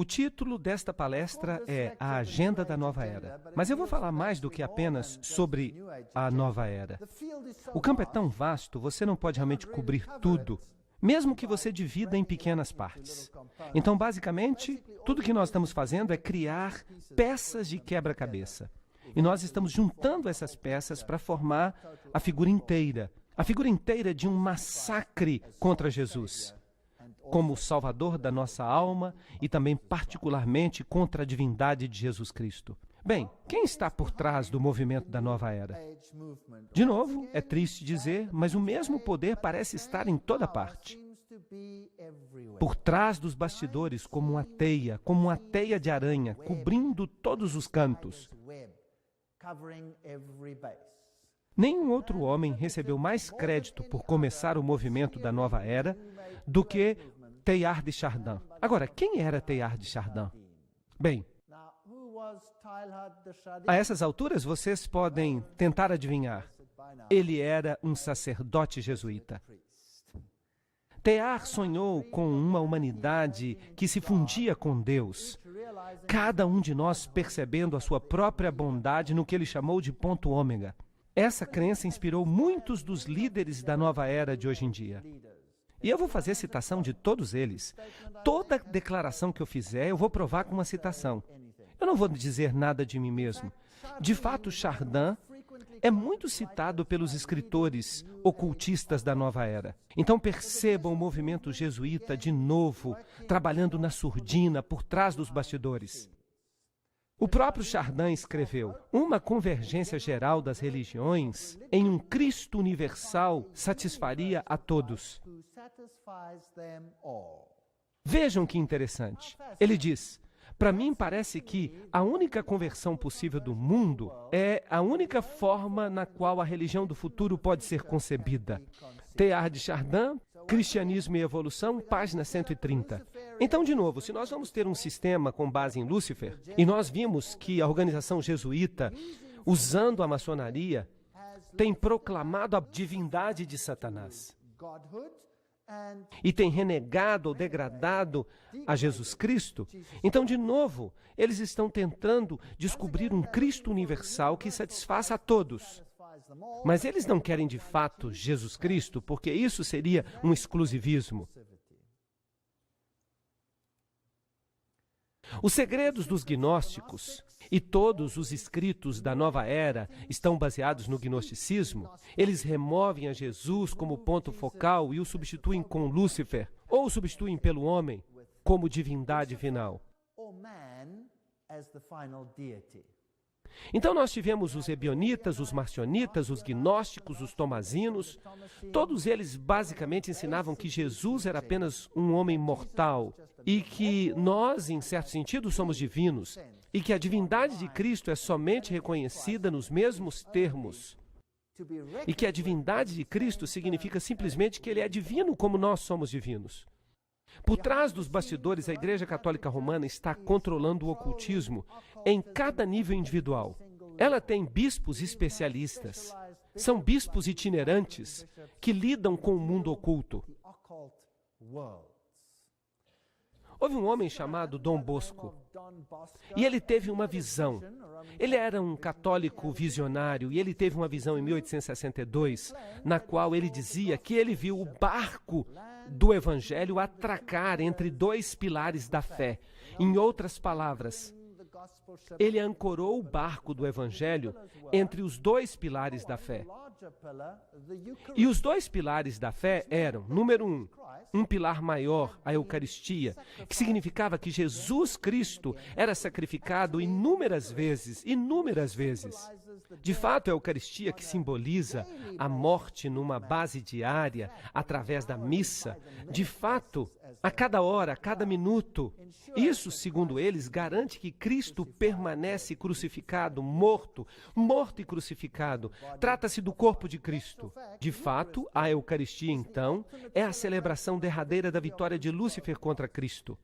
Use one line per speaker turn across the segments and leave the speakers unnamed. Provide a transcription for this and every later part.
O título desta palestra é A Agenda da Nova Era, mas eu vou falar mais do que apenas sobre a Nova Era. O campo é tão vasto, você não pode realmente cobrir tudo, mesmo que você divida em pequenas partes. Então, basicamente, tudo que nós estamos fazendo é criar peças de quebra-cabeça. E nós estamos juntando essas peças para formar a figura inteira de um massacre contra Jesus, como o Salvador da nossa alma e também particularmente contra a divindade de Jesus Cristo. Bem, quem está por trás do movimento da Nova Era? De novo, é triste dizer, mas o mesmo poder parece estar em toda parte. Por trás dos bastidores, como uma teia de aranha, cobrindo todos os cantos. Nenhum outro homem recebeu mais crédito por começar o movimento da Nova Era do que Teilhard de Chardin. Agora, quem era Teilhard de Chardin? Bem, a essas alturas vocês podem tentar adivinhar. Ele era um sacerdote jesuíta. Teilhard sonhou com uma humanidade que se fundia com Deus, cada um de nós percebendo a sua própria bondade no que ele chamou de ponto ômega. Essa crença inspirou muitos dos líderes da nova era de hoje em dia. E eu vou fazer citação de todos eles. Toda declaração que eu fizer, eu vou provar com uma citação. Eu não vou dizer nada de mim mesmo. De fato, Chardin é muito citado pelos escritores ocultistas da nova era. Então percebam o movimento jesuíta de novo, trabalhando na surdina, por trás dos bastidores. O próprio Chardin escreveu: uma convergência geral das religiões em um Cristo universal satisfaria a todos. Vejam que interessante. Ele diz: para mim parece que a única conversão possível do mundo é a única forma na qual a religião do futuro pode ser concebida. Teilhard de Chardin, Cristianismo e Evolução, página 130. Então, de novo, se nós vamos ter um sistema com base em Lúcifer, e nós vimos que a organização jesuíta, usando a maçonaria, tem proclamado a divindade de Satanás, e tem renegado ou degradado a Jesus Cristo, então, de novo, eles estão tentando descobrir um Cristo universal que satisfaça a todos. Mas eles não querem, de fato, Jesus Cristo, porque isso seria um exclusivismo. Os segredos dos gnósticos e todos os escritos da nova era estão baseados no gnosticismo. Eles removem a Jesus como ponto focal e o substituem com Lúcifer, ou o substituem pelo homem como divindade final. Então nós tivemos os ebionitas, os marcionitas, os gnósticos, os tomazinos. Todos eles basicamente ensinavam que Jesus era apenas um homem mortal e que nós, em certo sentido, somos divinos e que a divindade de Cristo é somente reconhecida nos mesmos termos. E que a divindade de Cristo significa simplesmente que ele é divino como nós somos divinos. Por trás dos bastidores, a Igreja Católica Romana está controlando o ocultismo em cada nível individual. Ela tem bispos especialistas. São bispos itinerantes que lidam com o mundo oculto. Houve um homem chamado Dom Bosco, e ele teve uma visão. Ele era um católico visionário, e ele teve uma visão em 1862, na qual ele dizia que ele viu o barco do Evangelho atracar entre dois pilares da fé. Em outras palavras, ele ancorou o barco do Evangelho entre os dois pilares da fé. E os dois pilares da fé eram, número um pilar maior, a Eucaristia, que significava que Jesus Cristo era sacrificado inúmeras vezes. De fato, a Eucaristia, que simboliza a morte numa base diária, através da missa, de fato, a cada hora, a cada minuto. Isso, segundo eles, garante que Cristo permanece crucificado, morto e crucificado. Trata-se do corpo de Cristo. De fato, a Eucaristia, então, é a celebração derradeira da vitória de Lúcifer contra Cristo.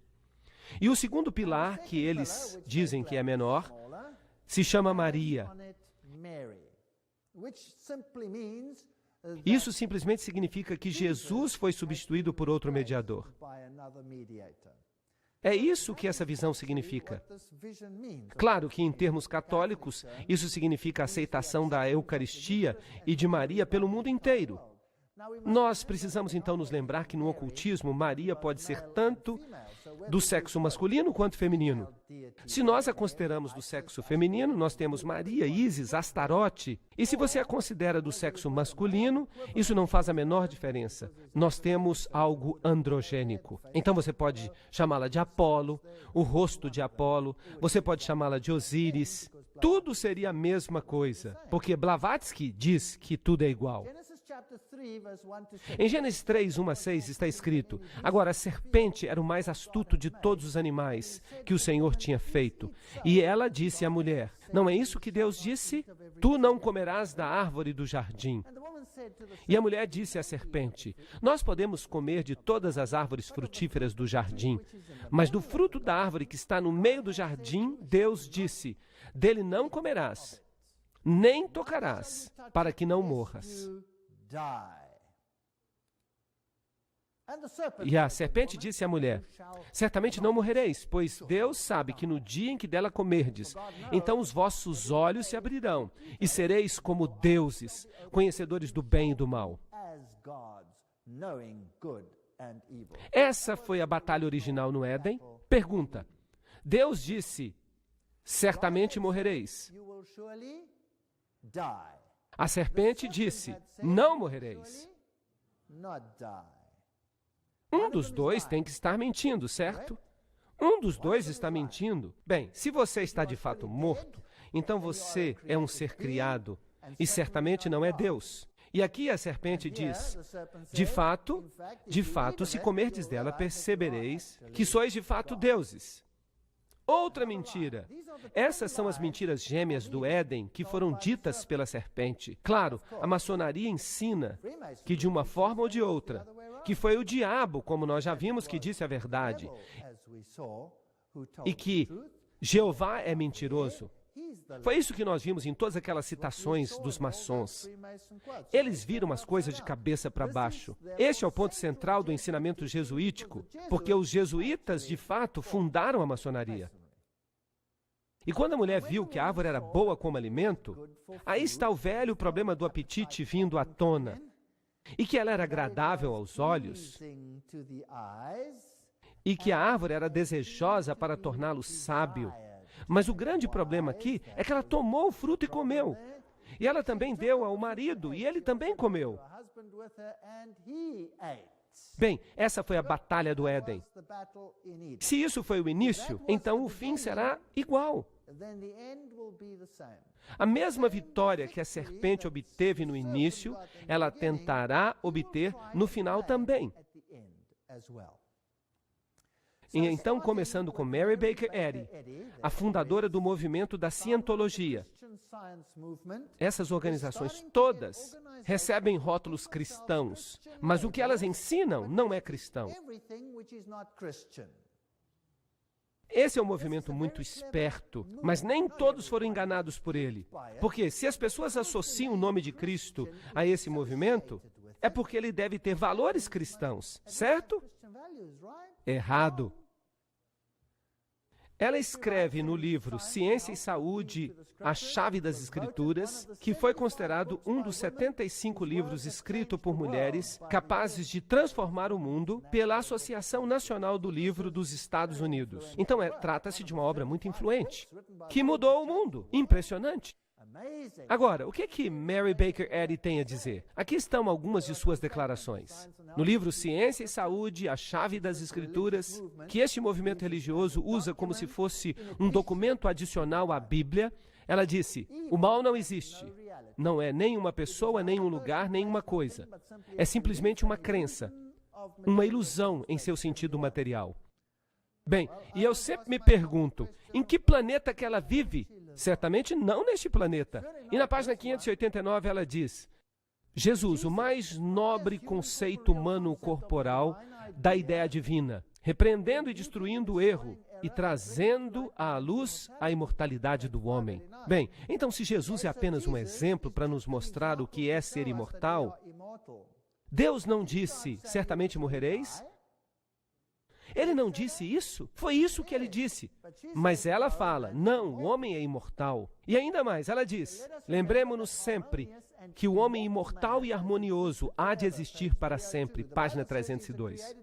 E o segundo pilar, que eles dizem que é menor, se chama Maria. Isso simplesmente significa que Jesus foi substituído por outro mediador. É isso que essa visão significa. Claro que, em termos católicos, isso significa a aceitação da Eucaristia e de Maria pelo mundo inteiro. Nós precisamos então nos lembrar que no ocultismo, Maria pode ser tanto do sexo masculino quanto feminino. Se nós a consideramos do sexo feminino, nós temos Maria, Ísis, Astarote. E se você a considera do sexo masculino, isso não faz a menor diferença. Nós temos algo androgênico. Então você pode chamá-la de Apolo, o rosto de Apolo, você pode chamá-la de Osíris. Tudo seria a mesma coisa, porque Blavatsky diz que tudo é igual. Em Gênesis 3, 1 a 6 está escrito: agora a serpente era o mais astuto de todos os animais que o Senhor tinha feito. E ela disse à mulher: não é isso que Deus disse? Tu não comerás da árvore do jardim. E a mulher disse à serpente: nós podemos comer de todas as árvores frutíferas do jardim, mas do fruto da árvore que está no meio do jardim, Deus disse: dele não comerás, nem tocarás, para que não morras. E a serpente disse à mulher: certamente não morrereis, pois Deus sabe que no dia em que dela comerdes, então os vossos olhos se abrirão, e sereis como deuses, conhecedores do bem e do mal. Essa foi a batalha original no Éden. Pergunta: Deus disse: certamente morrereis. A serpente disse: não morrereis. Um dos dois tem que estar mentindo, certo? Um dos dois está mentindo. Bem, se você está de fato morto, então você é um ser criado e certamente não é Deus. E aqui a serpente diz: de fato, se comerdes dela, percebereis que sois de fato deuses. Outra mentira. Essas são as mentiras gêmeas do Éden que foram ditas pela serpente. Claro, a maçonaria ensina que de uma forma ou de outra, que foi o diabo, como nós já vimos, que disse a verdade, e que Jeová é mentiroso. Foi isso que nós vimos em todas aquelas citações dos maçons. Eles viram as coisas de cabeça para baixo. Este é o ponto central do ensinamento jesuítico, porque os jesuítas, de fato, fundaram a maçonaria. E quando a mulher viu que a árvore era boa como alimento, aí está o velho problema do apetite vindo à tona, e que ela era agradável aos olhos, e que a árvore era desejosa para torná-lo sábio. Mas o grande problema aqui é que ela tomou o fruto e comeu. E ela também deu ao marido, e ele também comeu. Bem, essa foi a batalha do Éden. Se isso foi o início, então o fim será igual. A mesma vitória que a serpente obteve no início, ela tentará obter no final também. E então, começando com Mary Baker Eddy, a fundadora do movimento da cientologia. Essas organizações todas recebem rótulos cristãos, mas o que elas ensinam não é cristão. Esse é um movimento muito esperto, mas nem todos foram enganados por ele. Porque se as pessoas associam o nome de Cristo a esse movimento, é porque ele deve ter valores cristãos, certo? Errado. Ela escreve no livro Ciência e Saúde, a Chave das Escrituras, que foi considerado um dos 75 livros escritos por mulheres capazes de transformar o mundo pela Associação Nacional do Livro dos Estados Unidos. Então, trata-se de uma obra muito influente, que mudou o mundo. Impressionante. Agora, o que Mary Baker Eddy tem a dizer? Aqui estão algumas de suas declarações. No livro Ciência e Saúde, a Chave das Escrituras, que este movimento religioso usa como se fosse um documento adicional à Bíblia, ela disse: o mal não existe. Não é nem uma pessoa, nem um lugar, nem uma coisa. É simplesmente uma crença, uma ilusão em seu sentido material. Bem, e eu sempre me pergunto, em que planeta que ela vive? Certamente não neste planeta. E na página 589 ela diz: Jesus, o mais nobre conceito humano corporal da ideia divina, repreendendo e destruindo o erro e trazendo à luz a imortalidade do homem. Bem, então se Jesus é apenas um exemplo para nos mostrar o que é ser imortal, Deus não disse, certamente morrereis? Ele não disse isso? Foi isso que ele disse. Mas ela fala, não, o homem é imortal. E ainda mais, ela diz, lembremos-nos sempre que o homem imortal e harmonioso há de existir para sempre. Página 302.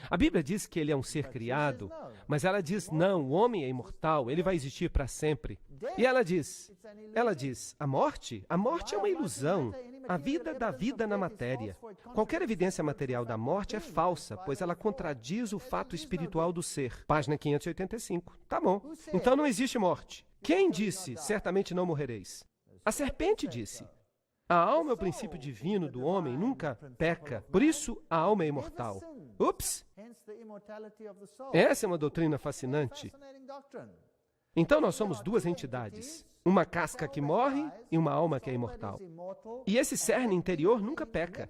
A Bíblia diz que ele é um ser criado, mas ela diz, não, o homem é imortal, ele vai existir para sempre. E ela diz, a morte é uma ilusão. A vida dá vida na matéria. Qualquer evidência material da morte é falsa, pois ela contradiz o fato espiritual do ser. Página 585. Tá bom. Então não existe morte. Quem disse, certamente não morrereis? A serpente disse. A alma é o princípio divino do homem, nunca peca. Por isso, a alma é imortal. Ups! Essa é uma doutrina fascinante. Então, nós somos duas entidades. Uma casca que morre e uma alma que é imortal. E esse cerne interior nunca peca.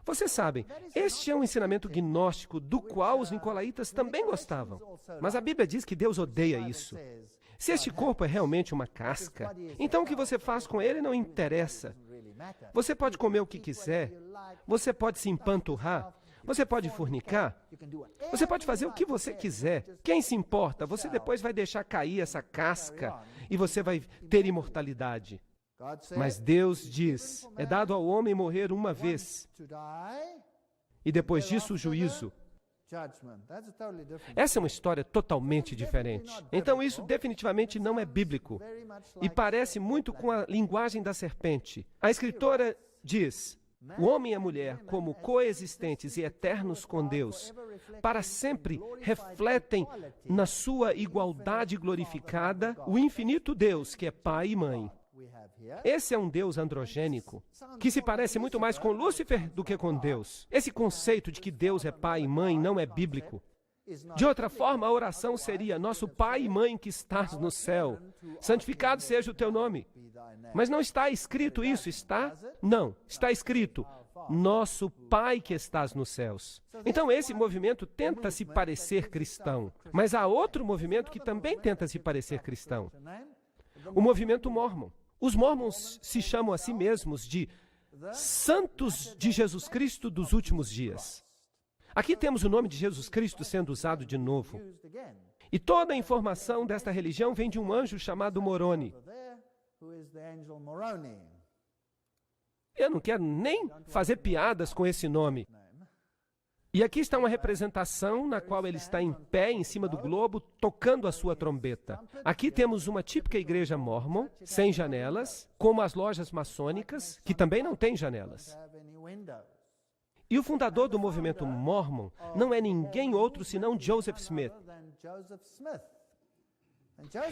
Vocês sabem, este é um ensinamento gnóstico do qual os nicolaítas também gostavam. Mas a Bíblia diz que Deus odeia isso. Se este corpo é realmente uma casca, então o que você faz com ele não interessa. Você pode comer o que quiser, você pode se empanturrar, você pode fornicar, você pode fazer o que você quiser. Quem se importa? Você depois vai deixar cair essa casca e você vai ter imortalidade. Mas Deus diz, é dado ao homem morrer uma vez, e depois disso o juízo. Essa é uma história totalmente diferente. Então isso definitivamente não é bíblico. E parece muito com a linguagem da serpente. A escritora diz, o homem e a mulher, como coexistentes e eternos com Deus, para sempre refletem na sua igualdade glorificada o infinito Deus, que é Pai e Mãe. Esse é um Deus androgênico, que se parece muito mais com Lúcifer do que com Deus. Esse conceito de que Deus é pai e mãe não é bíblico. De outra forma, a oração seria, nosso Pai e Mãe que estás no céu, santificado seja o teu nome. Mas não está escrito isso, está? Não, está escrito, nosso Pai que estás nos céus. Então esse movimento tenta se parecer cristão, mas há outro movimento que também tenta se parecer cristão. O movimento mórmon. Os mórmons se chamam a si mesmos de santos de Jesus Cristo dos últimos dias. Aqui temos o nome de Jesus Cristo sendo usado de novo. E toda a informação desta religião vem de um anjo chamado Moroni. Eu não quero nem fazer piadas com esse nome. E aqui está uma representação na qual ele está em pé em cima do globo, tocando a sua trombeta. Aqui temos uma típica igreja mórmon, sem janelas, como as lojas maçônicas, que também não têm janelas. E o fundador do movimento mórmon não é ninguém outro senão Joseph Smith.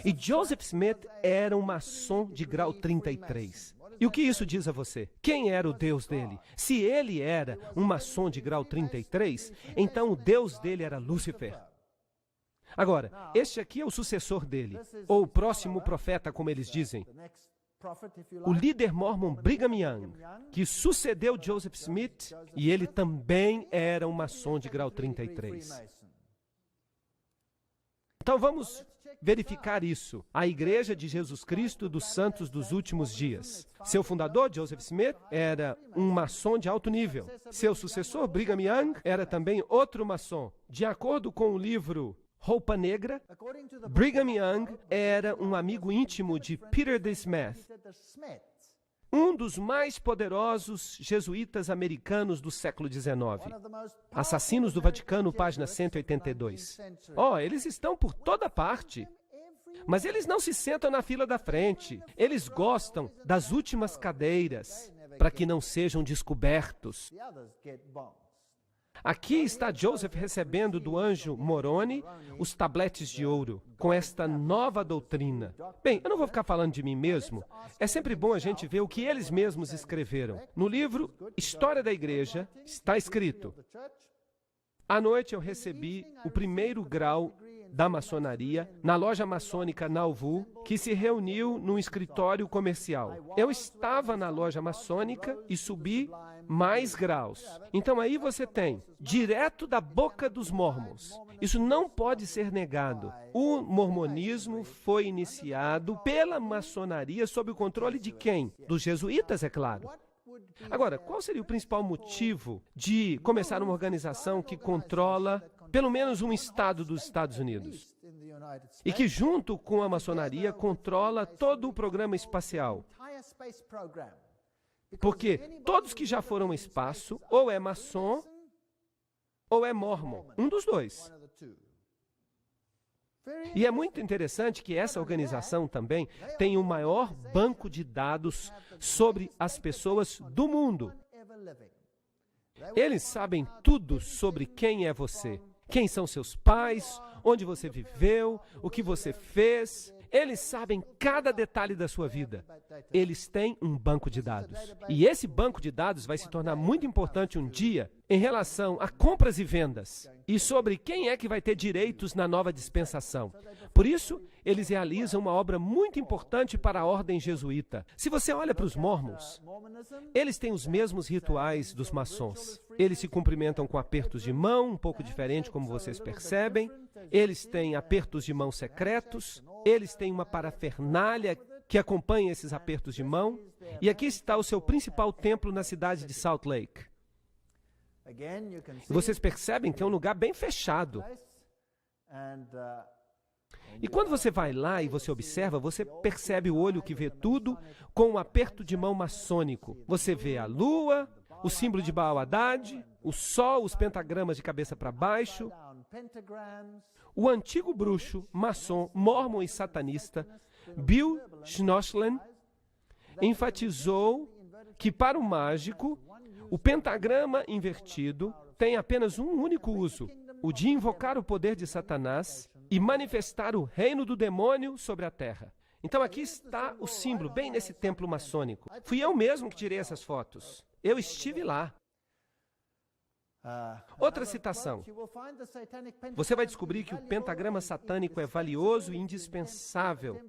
E Joseph Smith era um maçom de grau 33. E o que isso diz a você? Quem era o Deus dele? Se ele era um maçom de grau 33, então o Deus dele era Lúcifer. Agora, este aqui é o sucessor dele, ou o próximo profeta, como eles dizem. O líder mórmon Brigham Young, que sucedeu Joseph Smith, e ele também era um maçom de grau 33. Então vamos verificar isso. A Igreja de Jesus Cristo dos Santos dos Últimos Dias. Seu fundador, Joseph Smith, era um maçom de alto nível. Seu sucessor, Brigham Young, era também outro maçom. De acordo com o livro Roupa Negra, Brigham Young era um amigo íntimo de Peter de Smet, um dos mais poderosos jesuítas americanos do século XIX. Assassinos do Vaticano, página 182. Eles estão por toda parte. Mas eles não se sentam na fila da frente. Eles gostam das últimas cadeiras, para que não sejam descobertos. Aqui está Joseph recebendo do anjo Moroni os tabletes de ouro, com esta nova doutrina. Bem, eu não vou ficar falando de mim mesmo. É sempre bom a gente ver o que eles mesmos escreveram. No livro História da Igreja, está escrito: à noite eu recebi o primeiro grau da maçonaria na loja maçônica Nauvoo, que se reuniu num escritório comercial. Eu estava na loja maçônica e subi mais graus. Então aí você tem, direto da boca dos mormons. Isso não pode ser negado. O mormonismo foi iniciado pela maçonaria sob o controle de quem? Dos jesuítas, é claro. Agora, qual seria o principal motivo de começar uma organização que controla pelo menos um estado dos Estados Unidos? E que, junto com a maçonaria, controla todo o programa espacial? Porque todos que já foram ao espaço, ou é maçom, ou é mormon. Um dos dois. E é muito interessante que essa organização também tem o maior banco de dados sobre as pessoas do mundo. Eles sabem tudo sobre quem é você, quem são seus pais, onde você viveu, o que você fez. Eles sabem cada detalhe da sua vida. Eles têm um banco de dados. E esse banco de dados vai se tornar muito importante um dia em relação a compras e vendas e sobre quem é que vai ter direitos na nova dispensação. Por isso, eles realizam uma obra muito importante para a ordem jesuíta. Se você olha para os mormons, eles têm os mesmos rituais dos maçons. Eles se cumprimentam com apertos de mão, um pouco diferente, como vocês percebem. Eles têm apertos de mão secretos. Eles têm uma parafernália que acompanha esses apertos de mão. E aqui está o seu principal templo na cidade de Salt Lake. E vocês percebem que é um lugar bem fechado. E quando você vai lá e você observa, você percebe o olho que vê tudo com um aperto de mão maçônico. Você vê a lua, o símbolo de Baal Haddad, o sol, os pentagramas de cabeça para baixo. O antigo bruxo, maçom, mormon e satanista, Bill Schnoschlen, enfatizou que para o mágico, o pentagrama invertido tem apenas um único uso, o de invocar o poder de Satanás e manifestar o reino do demônio sobre a terra. Então aqui está o símbolo, bem nesse templo maçônico. Fui eu mesmo que tirei essas fotos. Eu estive lá. Outra citação. Você vai descobrir que o pentagrama satânico é valioso e indispensável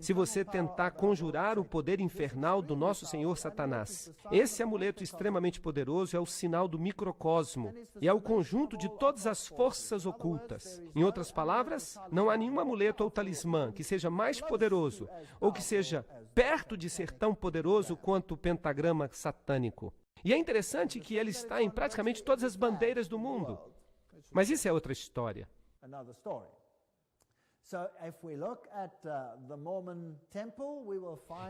se você tentar conjurar o poder infernal do nosso Senhor Satanás. Esse amuleto extremamente poderoso é o sinal do microcosmo e é o conjunto de todas as forças ocultas. Em outras palavras, não há nenhum amuleto ou talismã que seja mais poderoso ou que seja perto de ser tão poderoso quanto o pentagrama satânico. E é interessante que ele está em praticamente todas as bandeiras do mundo. Mas isso é outra história.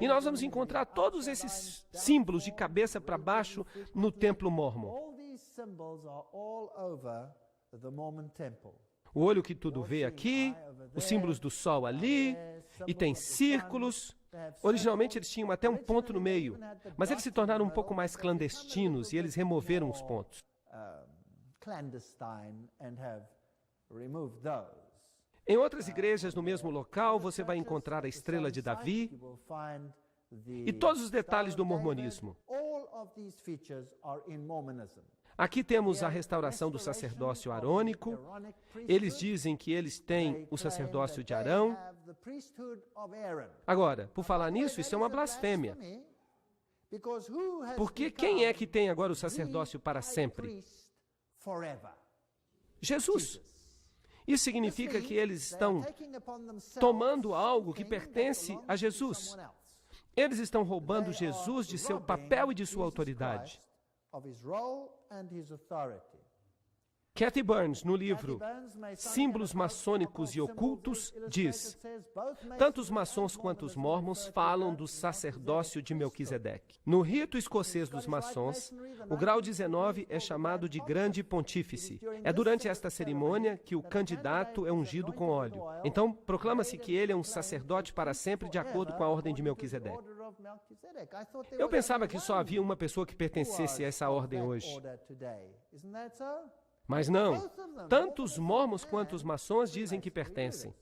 E nós vamos encontrar todos esses símbolos de cabeça para baixo no templo mormon. O olho que tudo vê aqui, os símbolos do sol ali, e tem círculos. Originalmente eles tinham até um ponto no meio, mas eles se tornaram um pouco mais clandestinos e eles removeram os pontos. Em outras igrejas no mesmo local, você vai encontrar a estrela de Davi e todos os detalhes do mormonismo. Aqui temos a restauração do sacerdócio arônico. Eles dizem que eles têm o sacerdócio de Arão. Agora, por falar nisso, isso é uma blasfêmia. Porque quem é que tem agora o sacerdócio para sempre? Jesus. Isso significa que eles estão tomando algo que pertence a Jesus. Eles estão roubando Jesus de seu papel e de sua autoridade. Kathy Burns, no livro Símbolos Maçônicos e Ocultos, diz: tanto os maçons quanto os mormons falam do sacerdócio de Melquisedeque. No rito escocês dos maçons, o grau 19 é chamado de Grande Pontífice. É durante esta cerimônia que o candidato é ungido com óleo. Então, proclama-se que ele é um sacerdote para sempre de acordo com a ordem de Melquisedeque. Eu pensava que só havia uma pessoa que pertencesse a essa ordem hoje. Mas não, tanto os mormons quanto os maçons dizem que pertencem.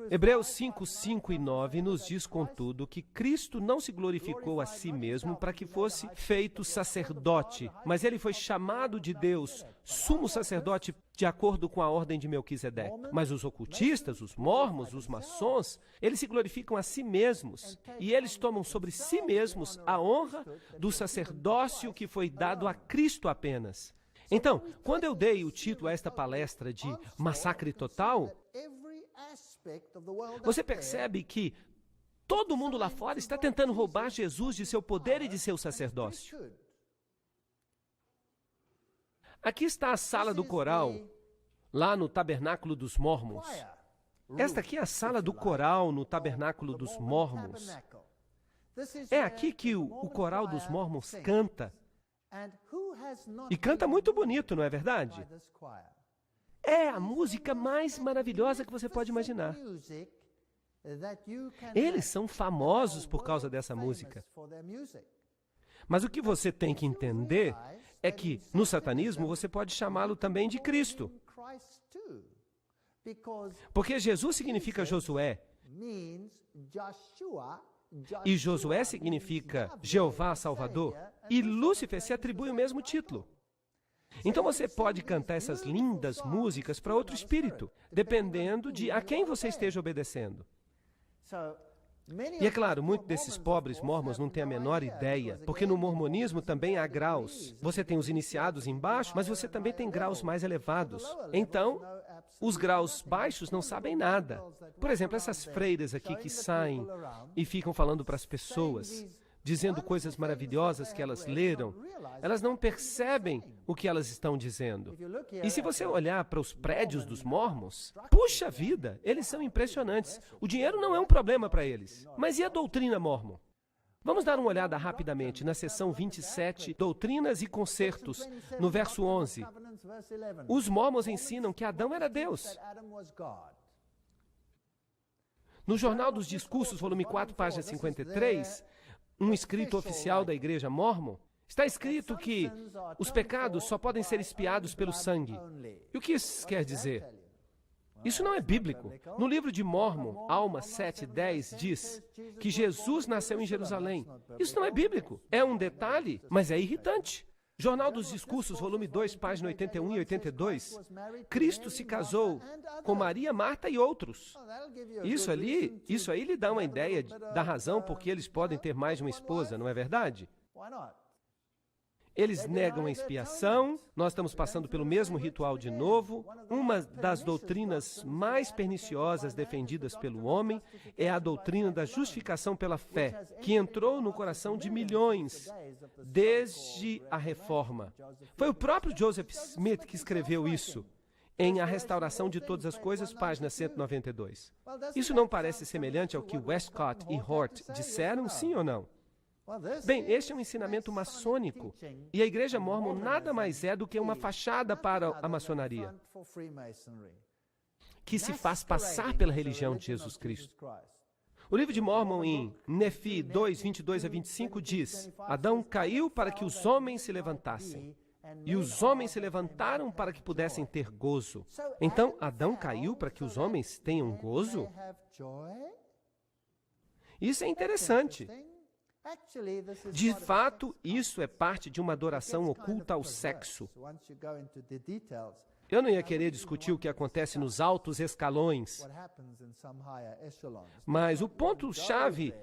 Hebreus 5, 5 e 9 nos diz, contudo, que Cristo não se glorificou a si mesmo para que fosse feito sacerdote, mas ele foi chamado de Deus, sumo sacerdote, de acordo com a ordem de Melquisedeque. Mas os ocultistas, os mormons, os maçons, eles se glorificam a si mesmos e eles tomam sobre si mesmos a honra do sacerdócio que foi dado a Cristo apenas. Então, quando eu dei o título a esta palestra de Massacre Total, você percebe que Todo mundo lá fora está tentando roubar Jesus de seu poder e de seu sacerdócio. Aqui está a sala do coral, lá no Tabernáculo dos Mórmons. Esta aqui é a sala do coral no Tabernáculo dos Mórmons. É aqui que o coral dos Mórmons canta. E canta muito bonito, não é verdade? É a música mais maravilhosa que você pode imaginar. Eles são famosos por causa dessa música. Mas o que você tem que entender é que, no satanismo, você pode chamá-lo também de Cristo. Porque Jesus significa Josué. E Josué significa Jeová Salvador. E Lúcifer se atribui o mesmo título. Então você pode cantar essas lindas músicas para outro espírito, dependendo de a quem você esteja obedecendo. E é claro, muitos desses pobres mormons não têm a menor ideia, porque no mormonismo também há graus. Você tem os iniciados embaixo, mas você também tem graus mais elevados. Então, os graus baixos não sabem nada. Por exemplo, essas freiras aqui que saem e ficam falando para as pessoas, dizendo coisas maravilhosas que elas leram, elas não percebem o que elas estão dizendo. E se você olhar para os prédios dos mormons, puxa vida, eles são impressionantes. O dinheiro não é um problema para eles. Mas e a doutrina mormon? Vamos dar uma olhada rapidamente na seção 27, Doutrinas e Concertos, no verso 11. Os mormons ensinam que Adão era Deus. No Jornal dos Discursos, volume 4, página 53, um escrito oficial da Igreja Mormon, está escrito que os pecados só podem ser expiados pelo sangue. E o que isso quer dizer? Isso não é bíblico. No livro de Mormon, Alma 7:10, diz que Jesus nasceu em Jerusalém. Isso não é bíblico. É um detalhe, mas é irritante. Jornal dos Discursos, volume 2, página 81 e 82. Cristo se casou com Maria, Marta e outros. Isso aí lhe dá uma ideia da razão por que eles podem ter mais de uma esposa, não é verdade? Eles negam a expiação, nós estamos passando pelo mesmo ritual de novo. Uma das doutrinas mais perniciosas defendidas pelo homem é a doutrina da justificação pela fé, que entrou no coração de milhões desde a Reforma. Foi o próprio Joseph Smith que escreveu isso em A Restauração de Todas as Coisas, página 192. Isso não parece semelhante ao que Westcott e Hort disseram, sim ou não? Bem, este é um ensinamento maçônico, e a Igreja Mormon nada mais é do que uma fachada para a maçonaria, que se faz passar pela religião de Jesus Cristo. O livro de Mormon, em Nefi 2, 22 a 25, diz: Adão caiu para que os homens se levantassem, e os homens se levantaram para que pudessem ter gozo. Então, Adão caiu para que os homens tenham gozo? Isso é interessante. De fato, isso é parte de uma adoração oculta ao sexo. Eu não ia querer discutir o que acontece nos altos escalões, mas o ponto-chave,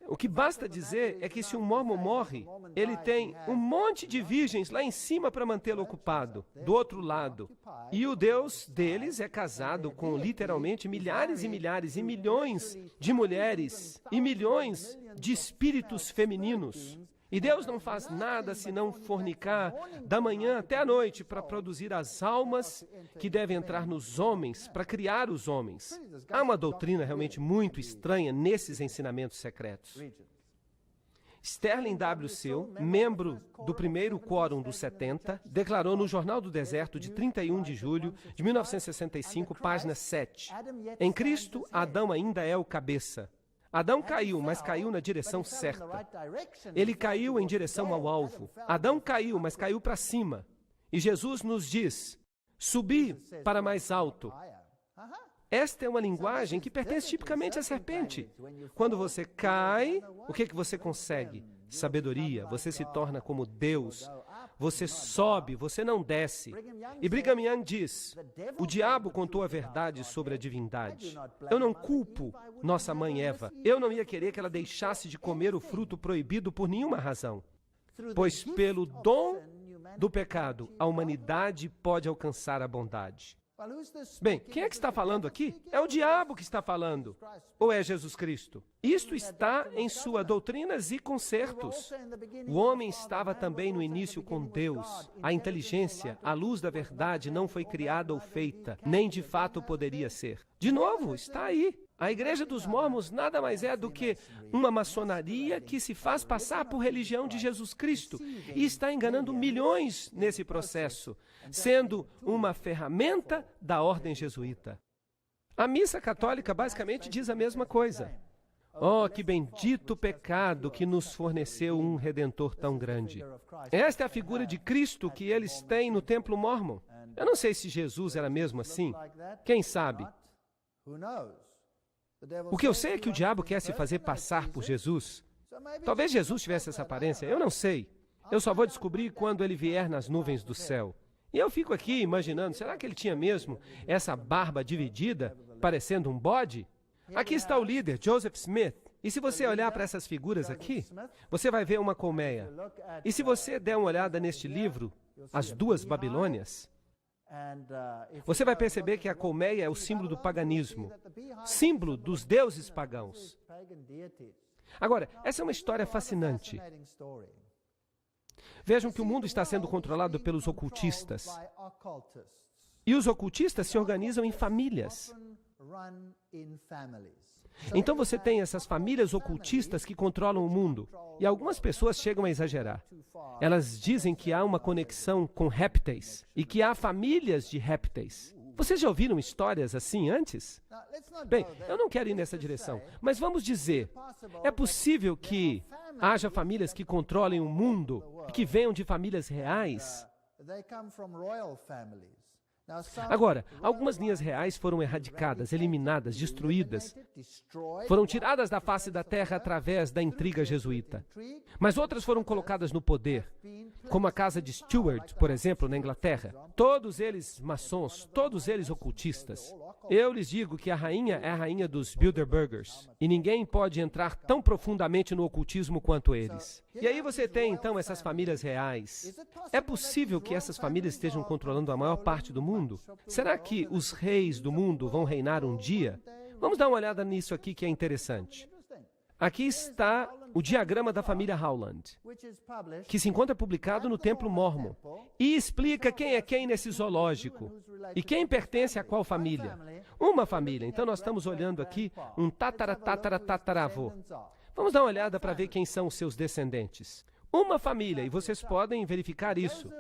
o que basta dizer é que se um mormon morre, ele tem um monte de virgens lá em cima para mantê-lo ocupado, do outro lado. E o Deus deles é casado com literalmente milhares e milhares e milhões de mulheres e milhões de espíritos femininos. E Deus não faz nada senão fornicar da manhã até a noite para produzir as almas que devem entrar nos homens, para criar os homens. Há uma doutrina realmente muito estranha nesses ensinamentos secretos. Sterling W. Seal, membro do primeiro Quórum dos 70, declarou no Jornal do Deserto de 31 de julho de 1965, página 7. Em Cristo, Adão ainda é o cabeça. Adão caiu, mas caiu na direção certa. Ele caiu em direção ao alvo. Adão caiu, mas caiu para cima. E Jesus nos diz: subi para mais alto. Esta é uma linguagem que pertence tipicamente à serpente. Quando você cai, o que você consegue? Sabedoria. Você se torna como Deus. Você sobe, você não desce. E Brigham Young diz: o diabo contou a verdade sobre a divindade. Eu não culpo nossa mãe Eva. Eu não ia querer que ela deixasse de comer o fruto proibido por nenhuma razão. Pois pelo dom do pecado, a humanidade pode alcançar a bondade. Bem, quem é que está falando aqui? É o diabo que está falando. Ou é Jesus Cristo? Isto está em sua doutrinas e concertos. O homem estava também no início com Deus. A inteligência, a luz da verdade não foi criada ou feita, nem de fato poderia ser. De novo, está aí. A Igreja dos Mórmons nada mais é do que uma maçonaria que se faz passar por religião de Jesus Cristo e está enganando milhões nesse processo, sendo uma ferramenta da ordem jesuíta. A missa católica basicamente diz a mesma coisa. Oh, que bendito pecado que nos forneceu um Redentor tão grande. Esta é a figura de Cristo que eles têm no Templo Mórmon. Eu não sei se Jesus era mesmo assim. Quem sabe? O que eu sei é que o diabo quer se fazer passar por Jesus. Talvez Jesus tivesse essa aparência, eu não sei. Eu só vou descobrir quando ele vier nas nuvens do céu. E eu fico aqui imaginando, será que ele tinha mesmo essa barba dividida, parecendo um bode? Aqui está o líder, Joseph Smith. E se você olhar para essas figuras aqui, você vai ver uma colmeia. E se você der uma olhada neste livro, As Duas Babilônias, você vai perceber que a colmeia é o símbolo do paganismo, símbolo dos deuses pagãos. Agora, essa é uma história fascinante. Vejam que o mundo está sendo controlado pelos ocultistas. E os ocultistas se organizam em famílias. Então você tem essas famílias ocultistas que controlam o mundo. E algumas pessoas chegam a exagerar. Elas dizem que há uma conexão com répteis e que há famílias de répteis. Vocês já ouviram histórias assim antes? Bem, eu não quero ir nessa direção, mas vamos dizer, é possível que haja famílias que controlem o mundo e que venham de famílias reais? Agora, algumas linhas reais foram erradicadas, eliminadas, destruídas. Foram tiradas da face da terra através da intriga jesuíta. Mas outras foram colocadas no poder, como a casa de Stuart, por exemplo, na Inglaterra. Todos eles maçons, todos eles ocultistas. Eu lhes digo que a rainha é a rainha dos Bilderbergers, e ninguém pode entrar tão profundamente no ocultismo quanto eles. E aí você tem, então, essas famílias reais. É possível que essas famílias estejam controlando a maior parte do mundo? Será que os reis do mundo vão reinar um dia? Vamos dar uma olhada nisso aqui que é interessante. Aqui está o diagrama da família Howland, que se encontra publicado no Templo Mórmon, e explica quem é quem nesse zoológico, e quem pertence a qual família. Uma família. Então nós estamos olhando aqui um tataravô. Vamos dar uma olhada para ver quem são os seus descendentes. Uma família, e vocês podem verificar isso.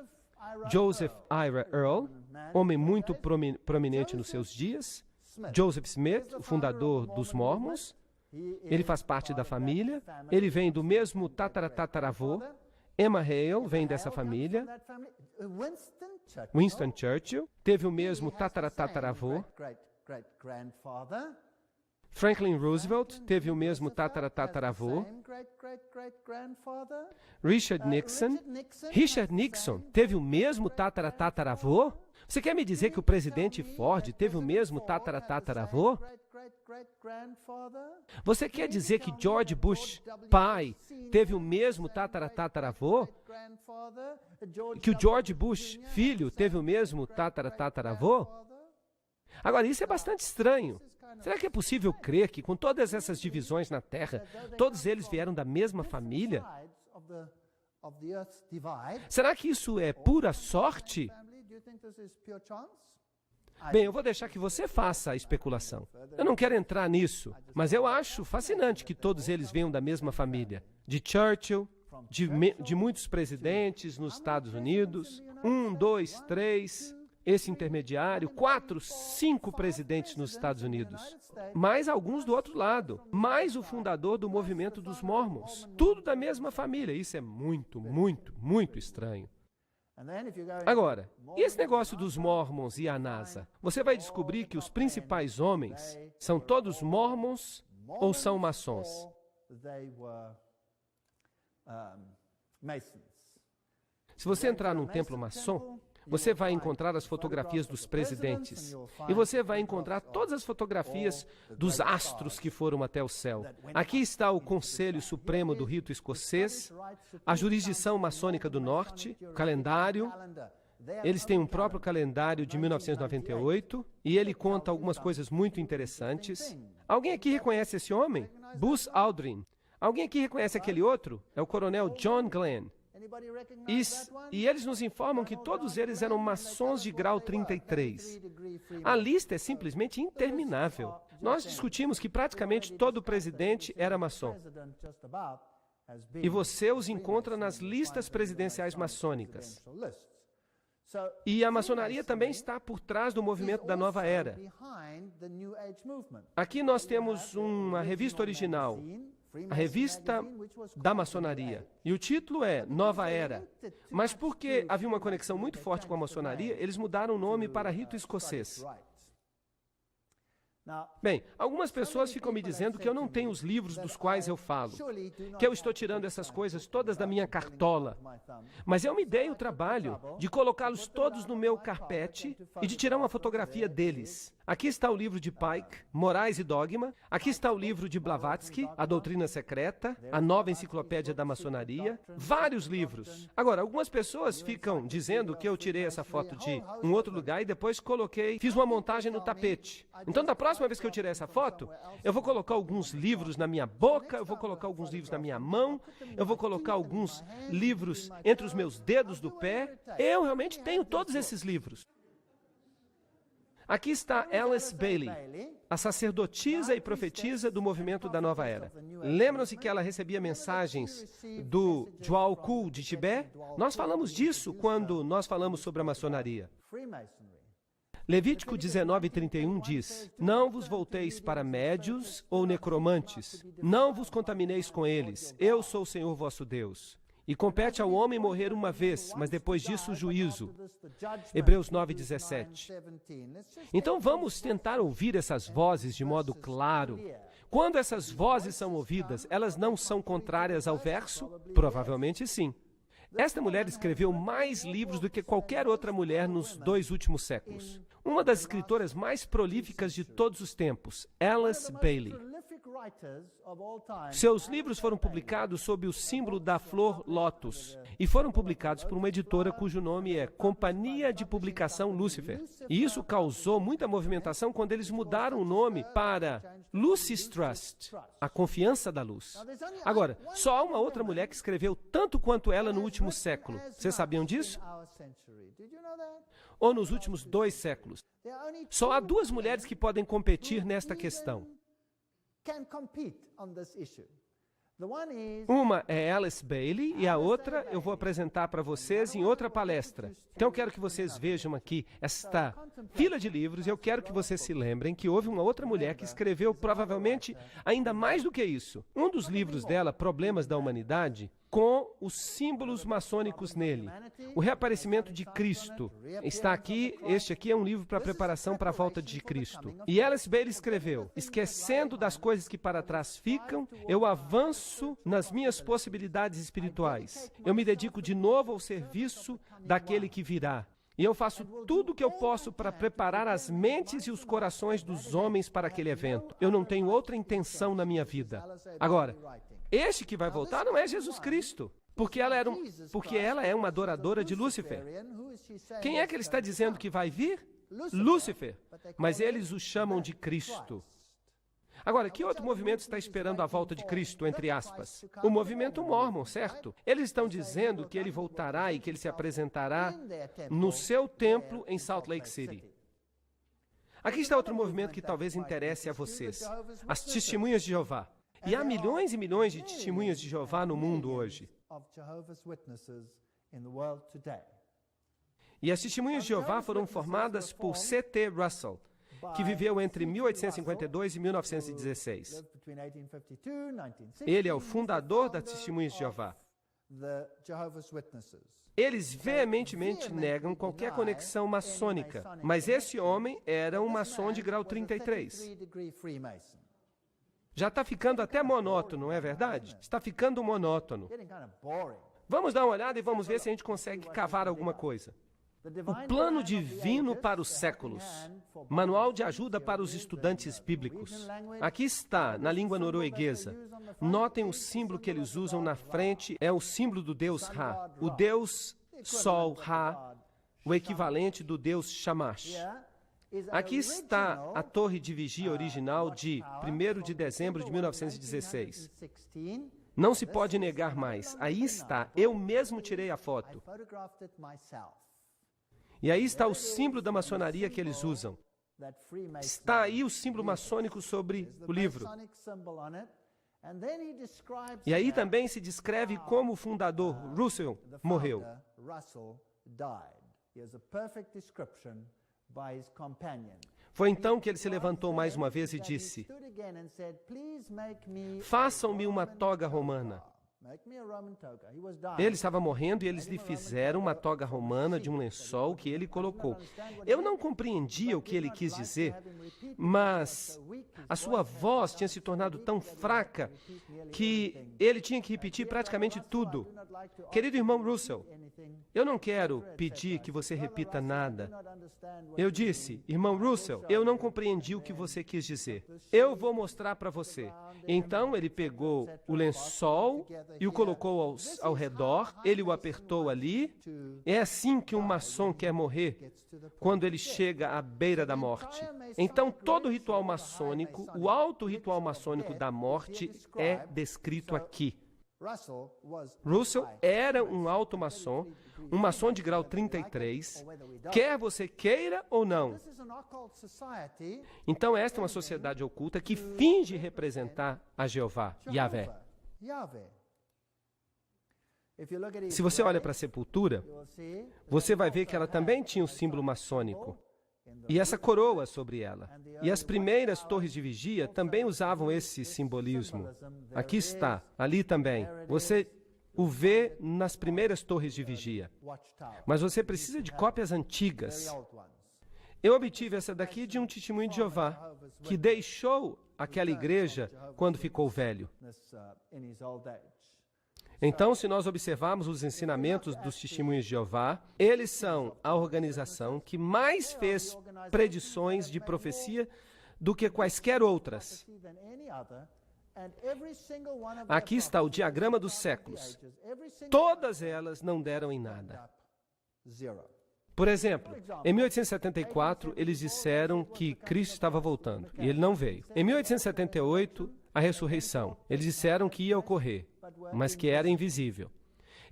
Joseph Ira Earl, homem muito prominente nos seus dias. Joseph Smith, o fundador dos Mormons. Ele faz parte da família. Ele vem do mesmo tataravô. Emma Hale vem dessa família. Winston Churchill teve o mesmo tataravô. Franklin Roosevelt teve o mesmo tataravô. Richard Nixon teve o mesmo tataravô? Você quer me dizer que o presidente Ford teve o mesmo tataravô? Você quer dizer que George Bush, pai, teve o mesmo tataravô? Que o George Bush, filho, teve o mesmo tataravô? Agora, isso é bastante estranho. Será que é possível crer que, com todas essas divisões na Terra, todos eles vieram da mesma família? Será que isso é pura sorte? Bem, eu vou deixar que você faça a especulação. Eu não quero entrar nisso, mas eu acho fascinante que todos eles venham da mesma família. De Churchill, de muitos presidentes nos Estados Unidos, 1, 2, 3... esse intermediário, 4, 5 presidentes nos Estados Unidos, mais alguns do outro lado, mais o fundador do movimento dos Mormons, tudo da mesma família. Isso é muito, muito, muito estranho. Agora, e esse negócio dos Mormons e a NASA? Você vai descobrir que os principais homens são todos Mormons ou são maçons? Se você entrar num templo maçom, você vai encontrar as fotografias dos presidentes. E você vai encontrar todas as fotografias dos astros que foram até o céu. Aqui está o Conselho Supremo do Rito Escocês, a jurisdição maçônica do Norte, o calendário, Eles têm um próprio calendário de 1998 e ele conta algumas coisas muito interessantes. Alguém aqui reconhece esse homem? Buzz Aldrin. Alguém aqui reconhece aquele outro? É o coronel John Glenn. E eles nos informam que todos eles eram maçons de grau 33. A lista é simplesmente interminável. Nós discutimos que praticamente todo presidente era maçom. E você os encontra nas listas presidenciais maçônicas. E a maçonaria também está por trás do movimento da Nova Era. Aqui nós temos uma revista original, a revista da maçonaria. E o título é Nova Era. Mas porque havia uma conexão muito forte com a maçonaria, eles mudaram o nome para Rito Escocês. Bem, algumas pessoas ficam me dizendo que eu não tenho os livros dos quais eu falo, que eu estou tirando essas coisas todas da minha cartola. Mas eu me dei o trabalho de colocá-los todos no meu carpete e de tirar uma fotografia deles. Aqui está o livro de Pike, Morais e Dogma. Aqui está o livro de Blavatsky, A Doutrina Secreta, A Nova Enciclopédia da Maçonaria. Vários livros. Agora, algumas pessoas ficam dizendo que eu tirei essa foto de um outro lugar e depois fiz uma montagem no tapete. Então, da próxima vez que eu tirar essa foto, eu vou colocar alguns livros na minha boca, eu vou colocar alguns livros na minha mão, eu vou colocar alguns livros entre os meus dedos do pé. Eu realmente tenho todos esses livros. Aqui está Alice Bailey, a sacerdotisa e profetisa do movimento da Nova Era. Lembram-se que ela recebia mensagens do Djwhal Khul de Tibete? Nós falamos disso quando nós falamos sobre a maçonaria. Levítico 19:31 diz: Não vos volteis para médios ou necromantes, não vos contamineis com eles, eu sou o Senhor vosso Deus. E compete ao homem morrer uma vez, mas depois disso o juízo. Hebreus 9:17. Então vamos tentar ouvir essas vozes de modo claro. Quando essas vozes são ouvidas, elas não são contrárias ao verso? Provavelmente sim. Esta mulher escreveu mais livros do que qualquer outra mulher nos 2 últimos séculos. Uma das escritoras mais prolíficas de todos os tempos, Alice Bailey. Seus livros foram publicados sob o símbolo da flor lótus e foram publicados por uma editora cujo nome é Companhia de Publicação Lúcifer. E isso causou muita movimentação quando eles mudaram o nome para Lucis Trust, a confiança da luz. Agora, só há uma outra mulher que escreveu tanto quanto ela no último século. Vocês sabiam disso? Ou nos últimos 2 séculos. Só há 2 mulheres que podem competir nesta questão. Uma é Alice Bailey e a outra eu vou apresentar para vocês em outra palestra. Então eu quero que vocês vejam aqui esta fila de livros e eu quero que vocês se lembrem que houve uma outra mulher que escreveu provavelmente ainda mais do que isso. Um dos livros dela, Problemas da Humanidade, com os símbolos maçônicos nele. O reaparecimento de Cristo está aqui. Este aqui é um livro para preparação para a volta de Cristo. E Alice Bailey escreveu: esquecendo das coisas que para trás ficam, eu avanço nas minhas possibilidades espirituais. Eu me dedico de novo ao serviço daquele que virá. E eu faço tudo o que eu posso para preparar as mentes e os corações dos homens para aquele evento. Eu não tenho outra intenção na minha vida. Agora, este que vai voltar não é Jesus Cristo, porque ela é uma adoradora de Lúcifer. Quem é que ele está dizendo que vai vir? Lúcifer. Mas eles o chamam de Cristo. Agora, que outro movimento está esperando a volta de Cristo, entre aspas? O movimento Mórmon, certo? Eles estão dizendo que ele voltará e que ele se apresentará no seu templo em Salt Lake City. Aqui está outro movimento que talvez interesse a vocês: as Testemunhas de Jeová. E há milhões e milhões de testemunhas de Jeová no mundo hoje. E as Testemunhas de Jeová foram formadas por C.T. Russell, que viveu entre 1852 e 1916. Ele é o fundador das Testemunhas de Jeová. Eles veementemente negam qualquer conexão maçônica, mas esse homem era um maçom de grau 33. Já está ficando até monótono, não é verdade? Está ficando monótono. Vamos dar uma olhada e vamos ver se a gente consegue cavar alguma coisa. O Plano Divino para os Séculos. Manual de ajuda para os estudantes bíblicos. Aqui está, na língua norueguesa. Notem o símbolo que eles usam na frente, é o símbolo do Deus Ra. O Deus Sol Ra o equivalente do deus Shamash. Aqui está a torre de vigia original de 1º de dezembro de 1916. Não se pode negar mais. Aí está. Eu mesmo tirei a foto. E aí está o símbolo da maçonaria que eles usam. Está aí o símbolo maçônico sobre o livro. E aí também se descreve como o fundador, Russell, morreu. Foi então que ele se levantou mais uma vez e disse: façam-me uma toga romana. Ele estava morrendo e eles lhe fizeram uma toga romana de um lençol que ele colocou. Eu não compreendia o que ele quis dizer, mas a sua voz tinha se tornado tão fraca que ele tinha que repetir praticamente tudo. Querido irmão Russell, eu não quero pedir que você repita nada. Eu disse: irmão Russell, eu não compreendi o que você quis dizer. Eu vou mostrar para você. Então ele pegou o lençol e o colocou ao redor, ele o apertou ali. É assim que um maçom quer morrer, quando ele chega à beira da morte. Então todo o ritual maçônico, o alto ritual maçônico da morte é descrito aqui. Russell era um alto maçom, um maçom de grau 33, quer você queira ou não. Então esta é uma sociedade oculta que finge representar a Jeová, Yahvé. Se você olha para a sepultura, você vai ver que ela também tinha um símbolo maçônico. E essa coroa sobre ela. E as primeiras torres de vigia também usavam esse simbolismo. Aqui está, ali também. Você o vê nas primeiras torres de vigia. Mas você precisa de cópias antigas. Eu obtive essa daqui de um testemunho de Jeová, que deixou aquela igreja quando ficou velho. Então, se nós observarmos os ensinamentos dos testemunhos de Jeová, eles são a organização que mais fez predições de profecia do que quaisquer outras. Aqui está o diagrama dos séculos. Todas elas não deram em nada. Por exemplo, em 1874, eles disseram que Cristo estava voltando, e ele não veio. Em 1878, a ressurreição. Eles disseram que ia ocorrer, mas que era invisível.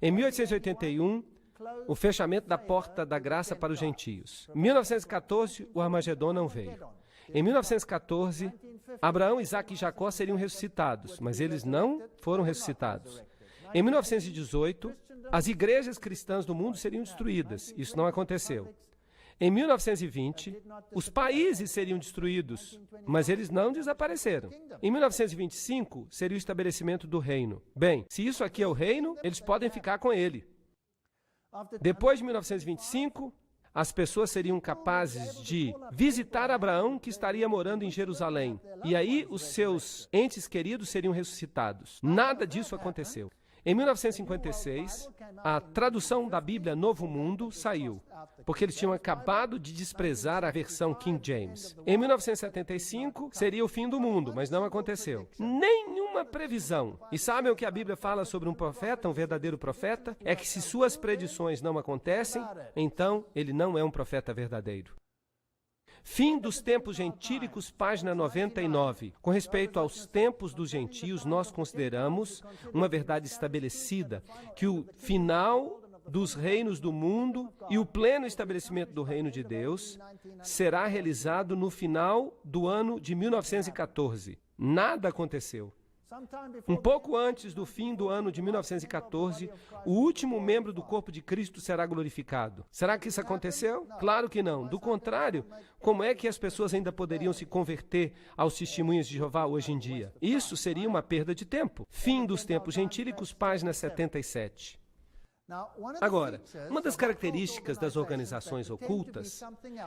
Em 1881, o fechamento da porta da graça para os gentios. Em 1914, o Armagedon não veio. Em 1914, Abraão, Isaque e Jacó seriam ressuscitados, mas eles não foram ressuscitados. Em 1918, as igrejas cristãs do mundo seriam destruídas. Isso não aconteceu. Em 1920, os países seriam destruídos, mas eles não desapareceram. Em 1925, seria o estabelecimento do reino. Bem, se isso aqui é o reino, eles podem ficar com ele. Depois de 1925, as pessoas seriam capazes de visitar Abraão, que estaria morando em Jerusalém. E aí os seus entes queridos seriam ressuscitados. Nada disso aconteceu. Em 1956, a tradução da Bíblia Novo Mundo saiu, porque eles tinham acabado de desprezar a versão King James. Em 1975, seria o fim do mundo, mas não aconteceu. Nenhuma previsão. E sabem o que a Bíblia fala sobre um profeta, um verdadeiro profeta? É que se suas predições não acontecem, então ele não é um profeta verdadeiro. Fim dos tempos gentílicos, página 99. Com respeito aos tempos dos gentios, nós consideramos uma verdade estabelecida, que o final dos reinos do mundo e o pleno estabelecimento do reino de Deus será realizado no final do ano de 1914. Nada aconteceu. Um pouco antes do fim do ano de 1914, o último membro do corpo de Cristo será glorificado. Será que isso aconteceu? Claro que não. Do contrário, como é que as pessoas ainda poderiam se converter aos testemunhos de Jeová hoje em dia? Isso seria uma perda de tempo. Fim dos tempos gentílicos, página 77. Agora, uma das características das organizações ocultas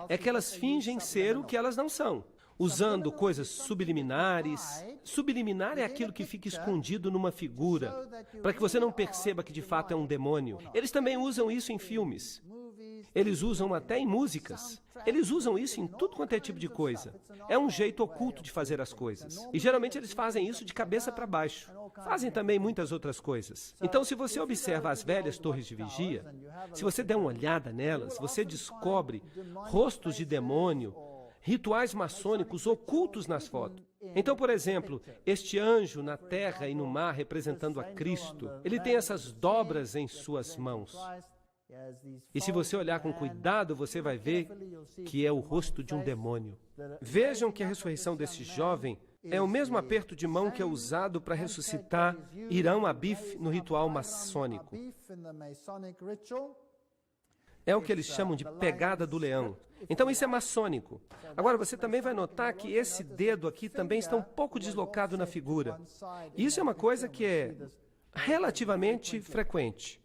é que elas fingem ser o que elas não são. usando coisas subliminares. Subliminar é aquilo que fica escondido numa figura, para que você não perceba que de fato é um demônio. Eles também usam isso em filmes. Eles usam até em músicas. Eles usam isso em tudo quanto é tipo de coisa. É um jeito oculto de fazer as coisas. E geralmente eles fazem isso de cabeça para baixo. Fazem também muitas outras coisas. Então, se você observa as velhas torres de vigia, se você der uma olhada nelas, você descobre rostos de demônio, rituais maçônicos ocultos nas fotos. Então, por exemplo, este anjo na terra e no mar representando a Cristo, ele tem essas dobras em suas mãos. E se você olhar com cuidado, você vai ver que é o rosto de um demônio. Vejam que a ressurreição desse jovem é o mesmo aperto de mão que é usado para ressuscitar Irão Abif no ritual maçônico. É o que eles chamam de pegada do leão. Então isso é maçônico. Agora, você também vai notar que esse dedo aqui também está um pouco deslocado na figura. Isso é uma coisa que é relativamente frequente.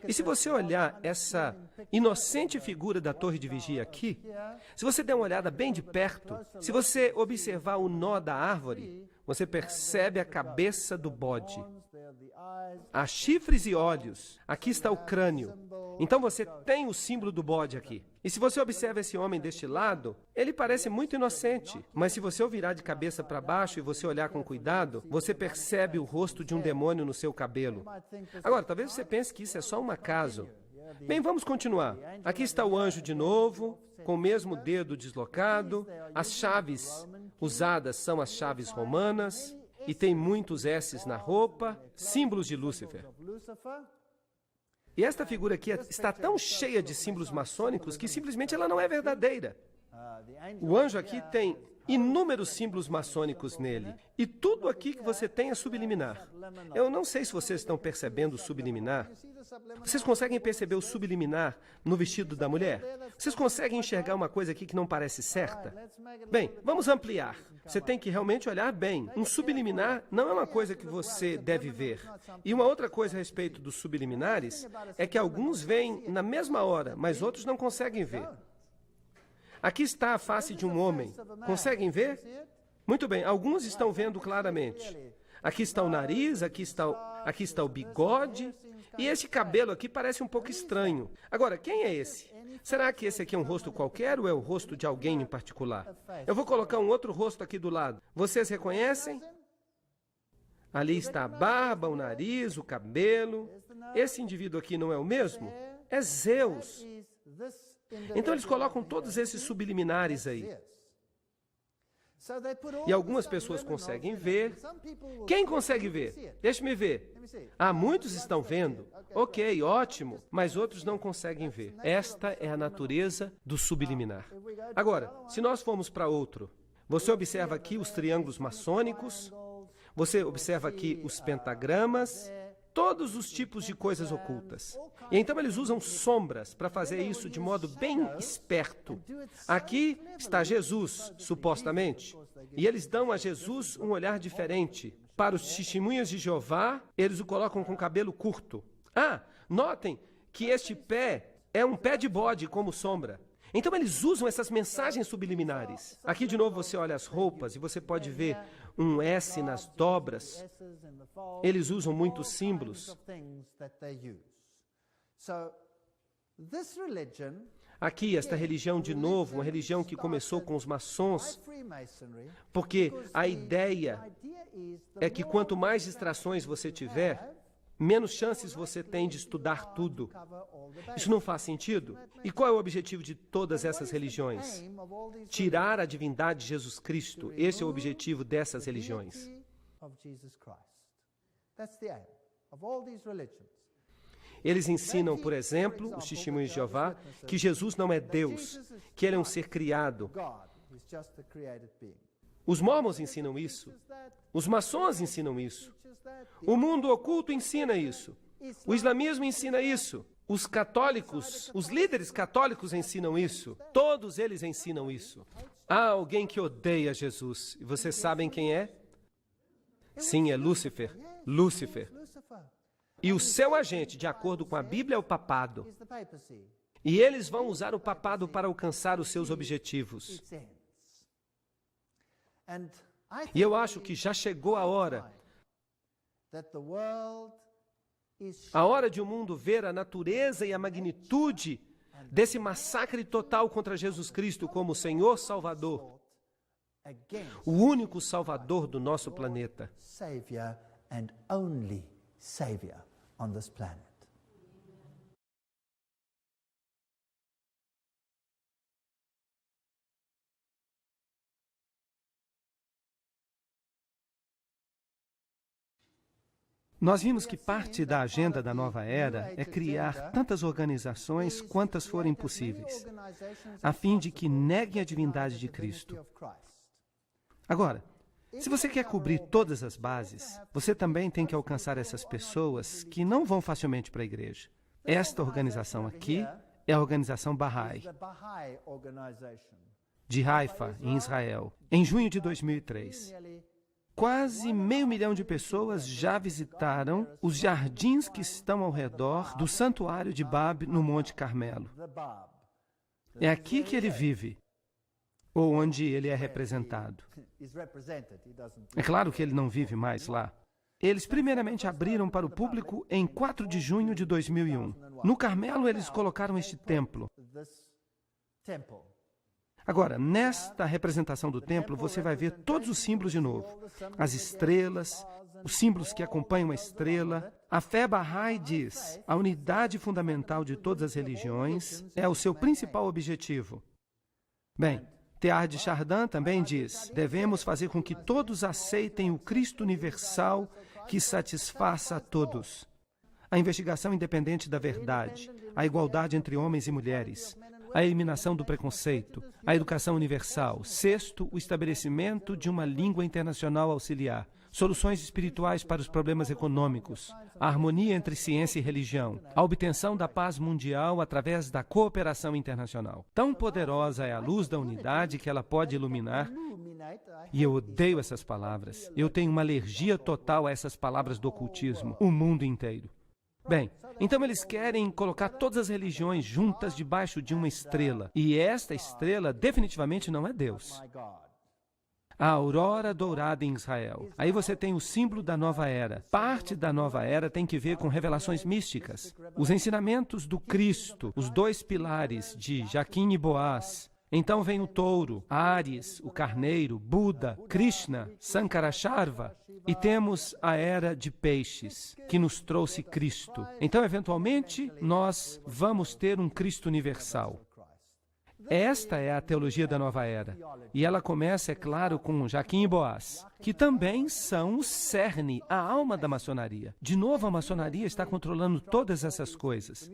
E se você olhar essa inocente figura da torre de vigia aqui, se você der uma olhada bem de perto, se você observar o nó da árvore, você percebe a cabeça do bode. Há chifres e olhos. Aqui está o crânio. Então você tem o símbolo do bode aqui. E se você observa esse homem deste lado, ele parece muito inocente. Mas se você o virar de cabeça para baixo e você olhar com cuidado, você percebe o rosto de um demônio no seu cabelo. Agora, talvez você pense que isso é só um acaso. Bem, vamos continuar. Aqui está o anjo de novo, com o mesmo dedo deslocado. As chaves usadas são as chaves romanas. E tem muitos S's na roupa, símbolos de Lúcifer. E esta figura aqui está tão cheia de símbolos maçônicos que simplesmente ela não é verdadeira. O anjo aqui tem inúmeros símbolos maçônicos nele. E tudo aqui que você tem é subliminar. Eu não sei se vocês estão percebendo o subliminar. Vocês conseguem perceber o subliminar no vestido da mulher? Vocês conseguem enxergar uma coisa aqui que não parece certa? Bem, vamos ampliar. Você tem que realmente olhar bem. Um subliminar não é uma coisa que você deve ver. E uma outra coisa a respeito dos subliminares é que alguns veem na mesma hora, mas outros não conseguem ver. Aqui está a face de um homem. Conseguem ver? Muito bem, alguns estão vendo claramente. Aqui está o nariz, aqui está o bigode. E esse cabelo aqui parece um pouco estranho. Agora, quem é esse? Será que esse aqui é um rosto qualquer ou é o rosto de alguém em particular? Eu vou colocar um outro rosto aqui do lado. Vocês reconhecem? Ali está a barba, o nariz, o cabelo. Esse indivíduo aqui não é o mesmo? É Zeus. Então eles colocam todos esses subliminares aí. E algumas pessoas conseguem ver. Quem consegue ver? Deixe-me ver. Ah, muitos estão vendo. Ok, ótimo. Mas outros não conseguem ver. Esta é a natureza do subliminar. Agora, se nós formos para outro, você observa aqui os triângulos maçônicos, você observa aqui os pentagramas, todos os tipos de coisas ocultas. E então eles usam sombras para fazer isso de modo bem esperto. Aqui está Jesus, supostamente, e eles dão a Jesus um olhar diferente. Para os testemunhas de Jeová, eles o colocam com cabelo curto. Ah, notem que este pé é um pé de bode como sombra. Então eles usam essas mensagens subliminares. Aqui de novo você olha as roupas e você pode ver um S nas dobras. Eles usam muitos símbolos. Aqui, esta religião, de novo, uma religião que começou com os maçons, porque a ideia é que quanto mais distrações você tiver, menos chances você tem de estudar tudo. Isso não faz sentido? E qual é o objetivo de todas essas religiões? Tirar a divindade de Jesus Cristo. Esse é o objetivo dessas religiões. Eles ensinam, por exemplo, os testemunhos de Jeová, que Jesus não é Deus, que ele é um ser criado. Os mormons ensinam isso. Os maçons ensinam isso. O mundo oculto ensina isso. O islamismo ensina isso. Os católicos, os líderes católicos ensinam isso. Todos eles ensinam isso. Há alguém que odeia Jesus. E vocês sabem quem é? Sim, é Lúcifer. Lúcifer. E o seu agente, de acordo com a Bíblia, é o papado. E eles vão usar o papado para alcançar os seus objetivos. E eu acho que já chegou a hora de o mundo ver a natureza e a magnitude desse massacre total contra Jesus Cristo como Senhor Salvador, o único Salvador do nosso planeta. Nós vimos que parte da agenda da nova era é criar tantas organizações quantas forem possíveis, a fim de que neguem a divindade de Cristo. Agora, se você quer cobrir todas as bases, você também tem que alcançar essas pessoas que não vão facilmente para a igreja. Esta organização aqui é a organização Bahá'í, de Haifa, em Israel, em junho de 2003. Quase 500 mil de pessoas já visitaram os jardins que estão ao redor do santuário de Bab, no Monte Carmelo. É aqui que ele vive, ou onde ele é representado. É claro que ele não vive mais lá. Eles primeiramente abriram para o público em 4 de junho de 2001. No Carmelo, eles colocaram este templo. Agora, nesta representação do templo, você vai ver todos os símbolos de novo. As estrelas, os símbolos que acompanham a estrela. A fé Bahá'í diz: a unidade fundamental de todas as religiões é o seu principal objetivo. Bem, Teilhard de Chardin também diz: devemos fazer com que todos aceitem o Cristo universal que satisfaça a todos. A investigação independente da verdade, a igualdade entre homens e mulheres, a eliminação do preconceito, a educação universal. 6º, o estabelecimento de uma língua internacional auxiliar. Soluções espirituais para os problemas econômicos, a harmonia entre ciência e religião, a obtenção da paz mundial através da cooperação internacional. Tão poderosa é a luz da unidade que ela pode iluminar, e eu odeio essas palavras. Eu tenho uma alergia total a essas palavras do ocultismo, o mundo inteiro. Bem, então eles querem colocar todas as religiões juntas debaixo de uma estrela. E esta estrela definitivamente não é Deus. A aurora dourada em Israel. Aí você tem o símbolo da nova era. Parte da nova era tem que ver com revelações místicas. Os ensinamentos do Cristo, os 2 pilares de Jaquim e Boaz. Então vem o touro, Áries, o carneiro, Buda, Krishna, Sankarasharva. E temos a era de peixes, que nos trouxe Cristo. Então, eventualmente, nós vamos ter um Cristo universal. Esta é a teologia da nova era. E ela começa, é claro, com Jaquim e Boaz, que também são o cerne, a alma da maçonaria. De novo, a maçonaria está controlando todas essas coisas.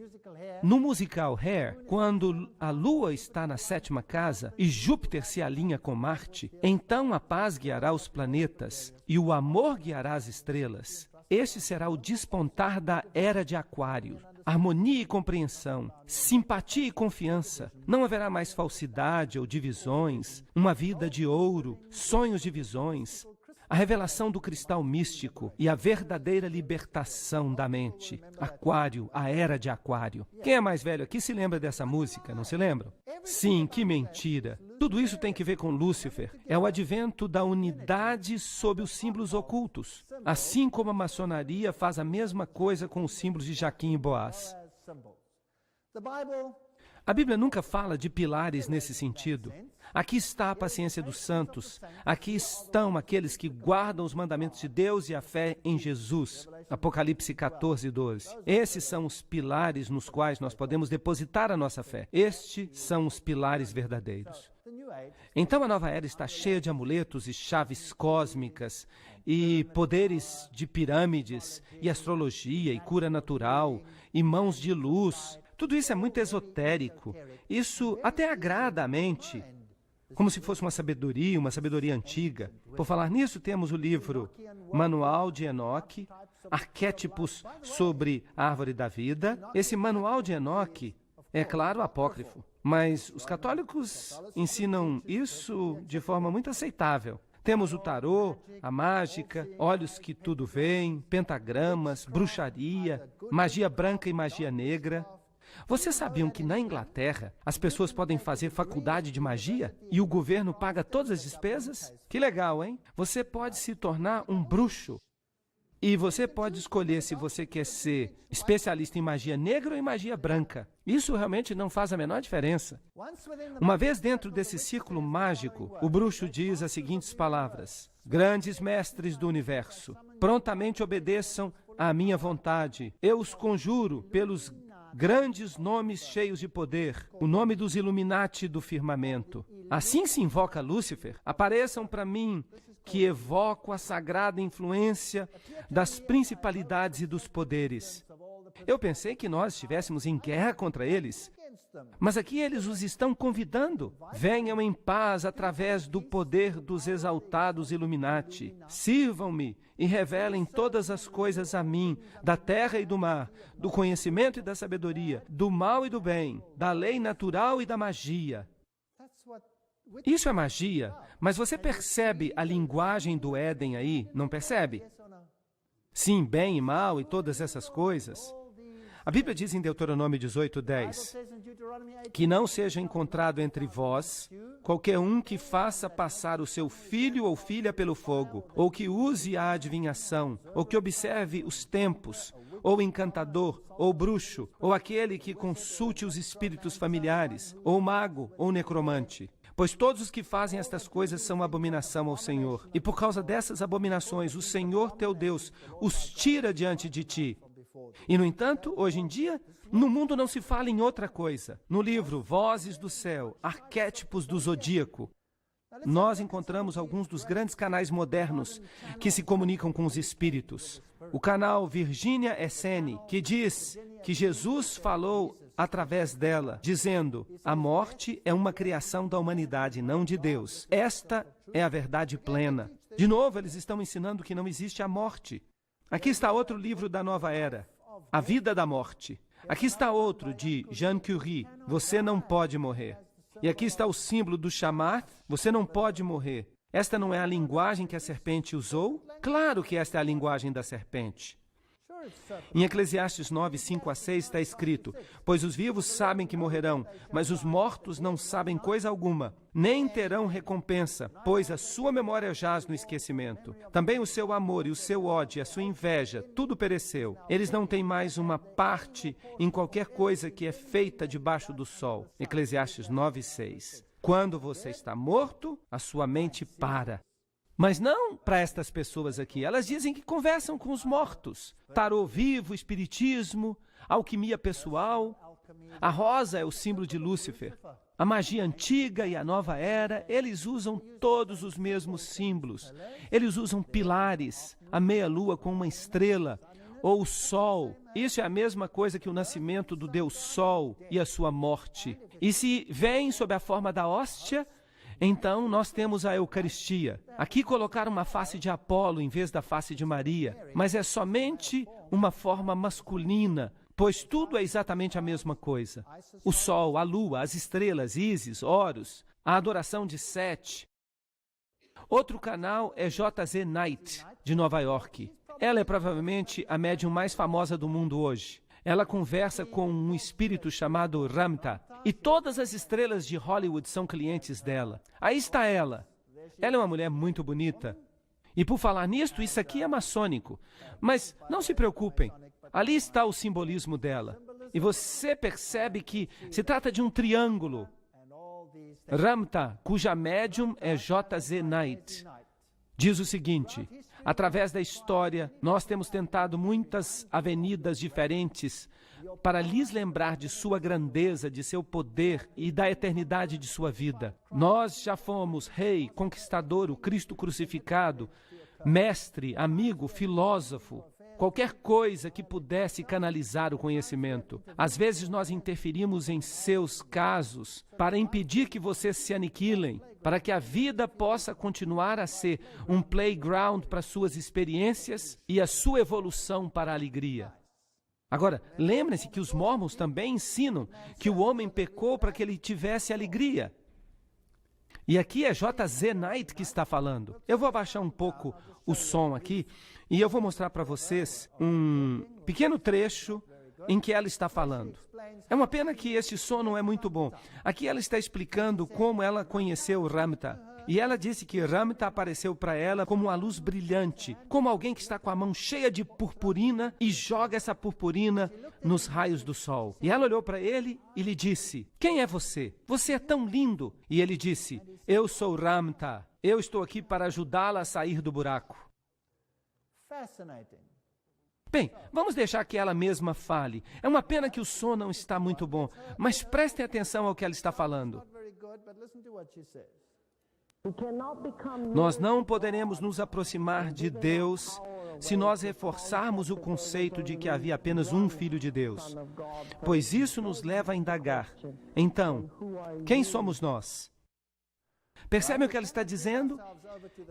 No musical Hair, quando a Lua está na 7ª casa e Júpiter se alinha com Marte, então a paz guiará os planetas e o amor guiará as estrelas. Este será o despontar da era de Aquário. Harmonia e compreensão, simpatia e confiança. Não haverá mais falsidade ou divisões, uma vida de ouro, sonhos de visões, a revelação do cristal místico e a verdadeira libertação da mente. Aquário, a era de Aquário. Quem é mais velho aqui se lembra dessa música, não se lembra? Sim, que mentira. Tudo isso tem que ver com Lúcifer. É o advento da unidade sob os símbolos ocultos. Assim como a maçonaria faz a mesma coisa com os símbolos de Jaquim e Boaz. A Bíblia nunca fala de pilares nesse sentido. Aqui está a paciência dos santos. Aqui estão aqueles que guardam os mandamentos de Deus e a fé em Jesus. Apocalipse 14, 12. Esses são os pilares nos quais nós podemos depositar a nossa fé. Estes são os pilares verdadeiros. Então a nova era está cheia de amuletos e chaves cósmicas e poderes de pirâmides e astrologia e cura natural e mãos de luz. Tudo isso é muito esotérico. Isso até agrada a mente, como se fosse uma sabedoria antiga. Por falar nisso, temos o livro Manual de Enoque, Arquétipos sobre a Árvore da Vida. Esse Manual de Enoque é, claro, apócrifo, mas os católicos ensinam isso de forma muito aceitável. Temos o tarô, a mágica, olhos que tudo veem, pentagramas, bruxaria, magia branca e magia negra. Vocês sabiam que na Inglaterra as pessoas podem fazer faculdade de magia e o governo paga todas as despesas? Que legal, hein? Você pode se tornar um bruxo. E você pode escolher se você quer ser especialista em magia negra ou em magia branca. Isso realmente não faz a menor diferença. Uma vez dentro desse círculo mágico, o bruxo diz as seguintes palavras: grandes mestres do universo, prontamente obedeçam à minha vontade. Eu os conjuro pelos grandes nomes cheios de poder, o nome dos Illuminati do firmamento. Assim se invoca Lúcifer. Apareçam para mim, que evoco a sagrada influência das principalidades e dos poderes. Eu pensei que nós estivéssemos em guerra contra eles, mas aqui eles os estão convidando. Venham em paz através do poder dos exaltados Illuminati. Sirvam-me e revelem todas as coisas a mim, da terra e do mar, do conhecimento e da sabedoria, do mal e do bem, da lei natural e da magia. Isso é magia, mas você percebe a linguagem do Éden aí, não percebe? Sim, bem e mal e todas essas coisas. A Bíblia diz em Deuteronômio 18:10, que não seja encontrado entre vós qualquer um que faça passar o seu filho ou filha pelo fogo, ou que use a adivinhação, ou que observe os tempos, ou encantador, ou bruxo, ou aquele que consulte os espíritos familiares, ou mago, ou necromante. Pois todos os que fazem estas coisas são abominação ao Senhor. E por causa dessas abominações, o Senhor teu Deus os tira diante de ti. E, no entanto, hoje em dia, no mundo não se fala em outra coisa. No livro Vozes do Céu, Arquétipos do Zodíaco, nós encontramos alguns dos grandes canais modernos que se comunicam com os espíritos. O canal Virginia Essene, que diz que Jesus falou através dela, dizendo: a morte é uma criação da humanidade, não de Deus. Esta é a verdade plena. De novo, eles estão ensinando que não existe a morte. Aqui está outro livro da Nova Era, A Vida da Morte. Aqui está outro de Jean Curie, Você Não Pode Morrer. E aqui está o símbolo do chamar, você não pode morrer. Esta não é a linguagem que a serpente usou? Claro que esta é a linguagem da serpente. Em Eclesiastes 9, 5 a 6 está escrito: pois os vivos sabem que morrerão, mas os mortos não sabem coisa alguma, nem terão recompensa, pois a sua memória jaz no esquecimento. Também o seu amor e o seu ódio, a sua inveja, tudo pereceu. Eles não têm mais uma parte em qualquer coisa que é feita debaixo do sol. Eclesiastes 9, 6. Quando você está morto, a sua mente para. Mas não para estas pessoas aqui. Elas dizem que conversam com os mortos. Tarô vivo, espiritismo, alquimia pessoal. A rosa é o símbolo de Lúcifer. A magia antiga e a nova era, eles usam todos os mesmos símbolos. Eles usam pilares, a meia-lua com uma estrela, ou o sol. Isso é a mesma coisa que o nascimento do Deus Sol e a sua morte. E se vem sob a forma da hóstia, então nós temos a Eucaristia. Aqui colocaram uma face de Apolo em vez da face de Maria, mas é somente uma forma masculina, pois tudo é exatamente a mesma coisa. O sol, a lua, as estrelas, Ísis, Horus, a adoração de Sete. Outro canal é J.Z. Knight, de Nova York. Ela é provavelmente a médium mais famosa do mundo hoje. Ela conversa com um espírito chamado Ramta. E todas as estrelas de Hollywood são clientes dela. Aí está ela. Ela é uma mulher muito bonita. E por falar nisto, isso aqui é maçônico. Mas não se preocupem. Ali está o simbolismo dela. E você percebe que se trata de um triângulo. Ramta, cuja médium é J.Z. Knight, diz o seguinte: através da história, nós temos tentado muitas avenidas diferentes para lhes lembrar de sua grandeza, de seu poder e da eternidade de sua vida. Nós já fomos rei, conquistador, o Cristo crucificado, mestre, amigo, filósofo, qualquer coisa que pudesse canalizar o conhecimento. Às vezes nós interferimos em seus casos para impedir que vocês se aniquilem, para que a vida possa continuar a ser um playground para suas experiências e a sua evolução para a alegria. Agora, lembrem-se que os mormons também ensinam que o homem pecou para que ele tivesse alegria. E aqui é J.Z. Knight que está falando. Eu vou abaixar um pouco o som aqui e eu vou mostrar para vocês um pequeno trecho em que ela está falando. É uma pena que este som não é muito bom. Aqui ela está explicando como ela conheceu Ramtha. E ela disse que Ramtha apareceu para ela como uma luz brilhante, como alguém que está com a mão cheia de purpurina e joga essa purpurina nos raios do sol. E ela olhou para ele e lhe disse: quem é você? Você é tão lindo. E ele disse: eu sou Ramtha. Eu estou aqui para ajudá-la a sair do buraco. Bem, vamos deixar que ela mesma fale. É uma pena que o som não está muito bom, mas prestem atenção ao que ela está falando. Nós não poderemos nos aproximar de Deus se nós reforçarmos o conceito de que havia apenas um Filho de Deus, pois isso nos leva a indagar. Então, quem somos nós? Percebem o que ela está dizendo?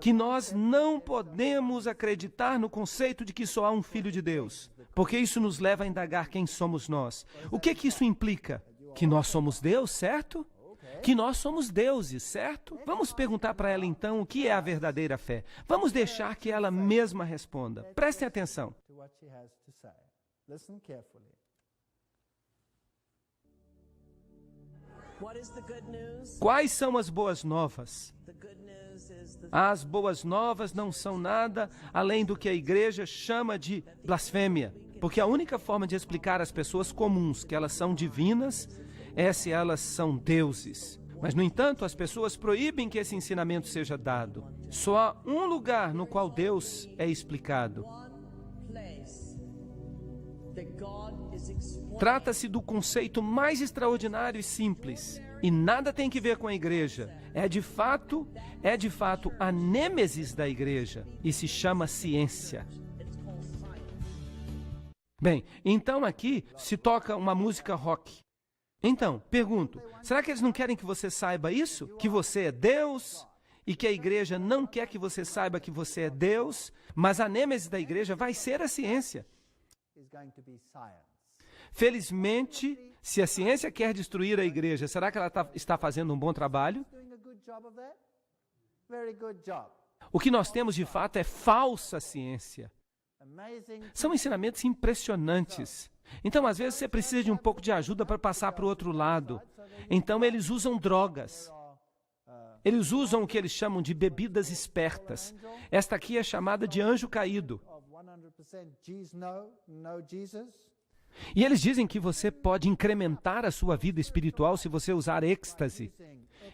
Que nós não podemos acreditar no conceito de que só há um Filho de Deus, porque isso nos leva a indagar quem somos nós. O que isso implica? Que nós somos Deus, certo? Que nós somos deuses, certo? Vamos perguntar para ela então o que é a verdadeira fé. Vamos deixar que ela mesma responda. Prestem atenção. Quais são as boas novas? As boas novas não são nada além do que a igreja chama de blasfêmia, porque a única forma de explicar às pessoas comuns que elas são divinas é se elas são deuses. Mas, no entanto, as pessoas proíbem que esse ensinamento seja dado. Só há um lugar no qual Deus é explicado. Trata-se do conceito mais extraordinário e simples, e nada tem que ver com a igreja. É de fato a nêmesis da igreja, e se chama ciência. Bem, então aqui se toca uma música rock. Então, pergunto, será que eles não querem que você saiba isso? Que você é Deus? E que a igreja não quer que você saiba que você é Deus? Mas a nêmesis da igreja vai ser a ciência. Felizmente, se a ciência quer destruir a igreja, será que ela está fazendo um bom trabalho? O que nós temos de fato é falsa ciência. São ensinamentos impressionantes. Então, às vezes, você precisa de um pouco de ajuda para passar para o outro lado. Então, eles usam drogas. Eles usam o que eles chamam de bebidas espertas. Esta aqui é chamada de anjo caído. E eles dizem que você pode incrementar a sua vida espiritual se você usar êxtase.